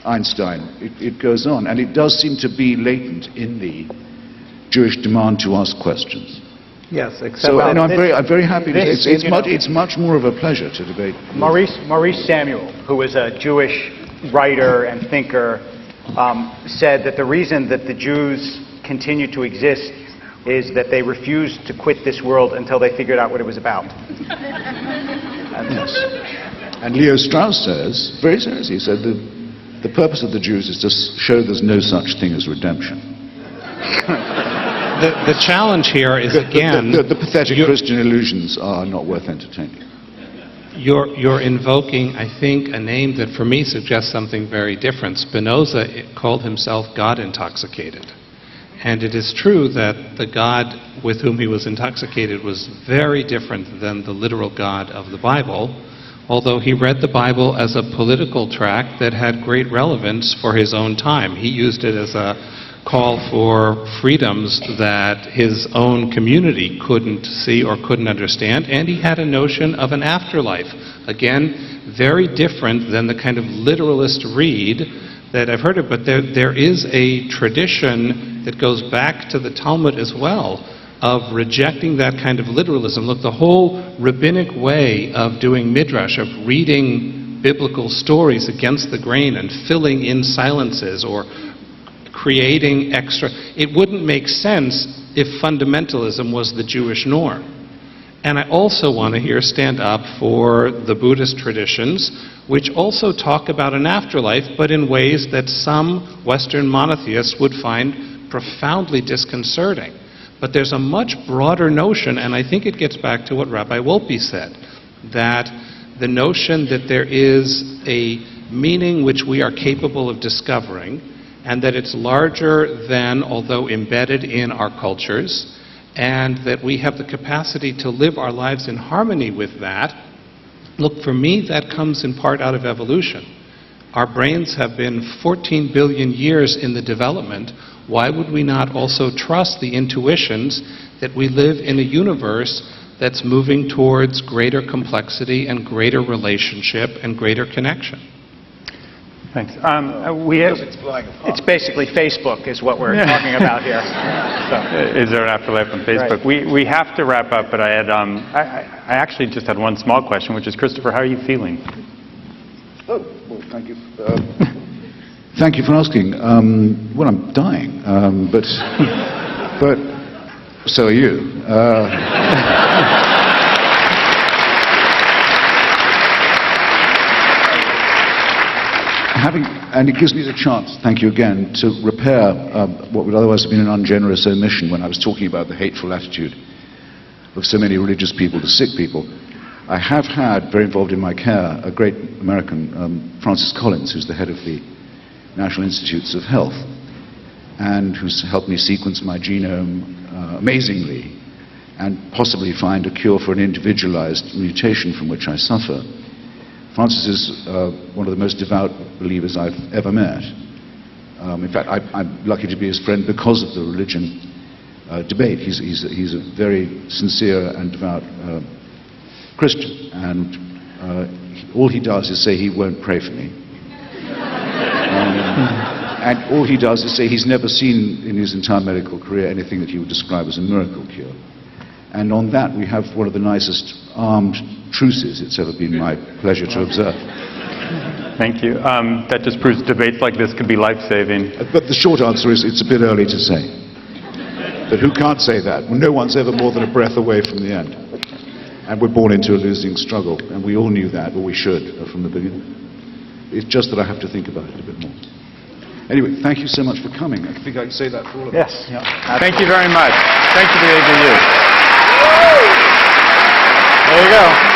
Einstein, it goes on. And it does seem to be latent in the Jewish demand to ask questions. Yes, except so I'm very happy. It's much more of a pleasure to debate. Maurice Samuel, who was a Jewish writer and thinker, said that the reason that the Jews continue to exist is that they refused to quit this world until they figured out what it was about. Yes. And Leo Strauss says, very seriously, he said the purpose of the Jews is to show there's no such thing as redemption. The challenge here is, again... The pathetic Christian illusions are not worth entertaining. You're invoking, I think, a name that for me suggests something very different. Spinoza called himself God-intoxicated. And it is true that the God with whom he was intoxicated was very different than the literal God of the Bible, although he read the Bible as a political tract that had great relevance for his own time. He used it as a call for freedoms that his own community couldn't see or couldn't understand, and he had a notion of an afterlife. Again, very different than the kind of literalist read that I've heard of, but there is a tradition that goes back to the Talmud as well of rejecting that kind of literalism. Look, the whole rabbinic way of doing midrash, of reading biblical stories against the grain and filling in silences or creating extra, it wouldn't make sense if fundamentalism was the Jewish norm. And I also want to here stand up for the Buddhist traditions, which also talk about an afterlife, but in ways that some Western monotheists would find profoundly disconcerting. But there's a much broader notion, and I think it gets back to what Rabbi Wolpe said, that the notion that there is a meaning which we are capable of discovering, and that it's larger than, although embedded in our cultures, and that we have the capacity to live our lives in harmony with that. Look, for me, that comes in part out of evolution. Our brains have been 14 billion years in the development. Why would we not also trust the intuitions that we live in a universe that's moving towards greater complexity and greater relationship and greater connection? Thanks. It's basically Facebook is what we're talking about here. So. Is there an afterlife on Facebook? Right. We have to wrap up, but I had I actually just had one small question, which is, Christopher, how are you feeling? Oh, well, thank you. Thank you for asking. Well, I'm dying, but so are you. And it gives me the chance, thank you again, to repair what would otherwise have been an ungenerous omission when I was talking about the hateful attitude of so many religious people to sick people. I have had, very involved in my care, a great American, Francis Collins, who's the head of the National Institutes of Health, and who's helped me sequence my genome amazingly, and possibly find a cure for an individualized mutation from which I suffer. Francis is one of the most devout believers I've ever met. In fact, I'm lucky to be his friend because of the religion debate. He's a very sincere and devout Christian, and all he does is say he won't pray for me. And all he does is say he's never seen in his entire medical career anything that he would describe as a miracle cure. And on that, we have one of the nicest armed truces it's ever been my pleasure to observe. Thank you. That just proves debates like this could be life-saving. But the short answer is it's a bit early to say. But who can't say that? Well, no one's ever more than a breath away from the end. And we're born into a losing struggle, and we all knew that, or we should, from the beginning. It's just that I have to think about it a bit more. Anyway, thank you so much for coming. I think I can say that for all of us. Yes. Yeah, Thank you very much. Thank you to the AGU. There you go.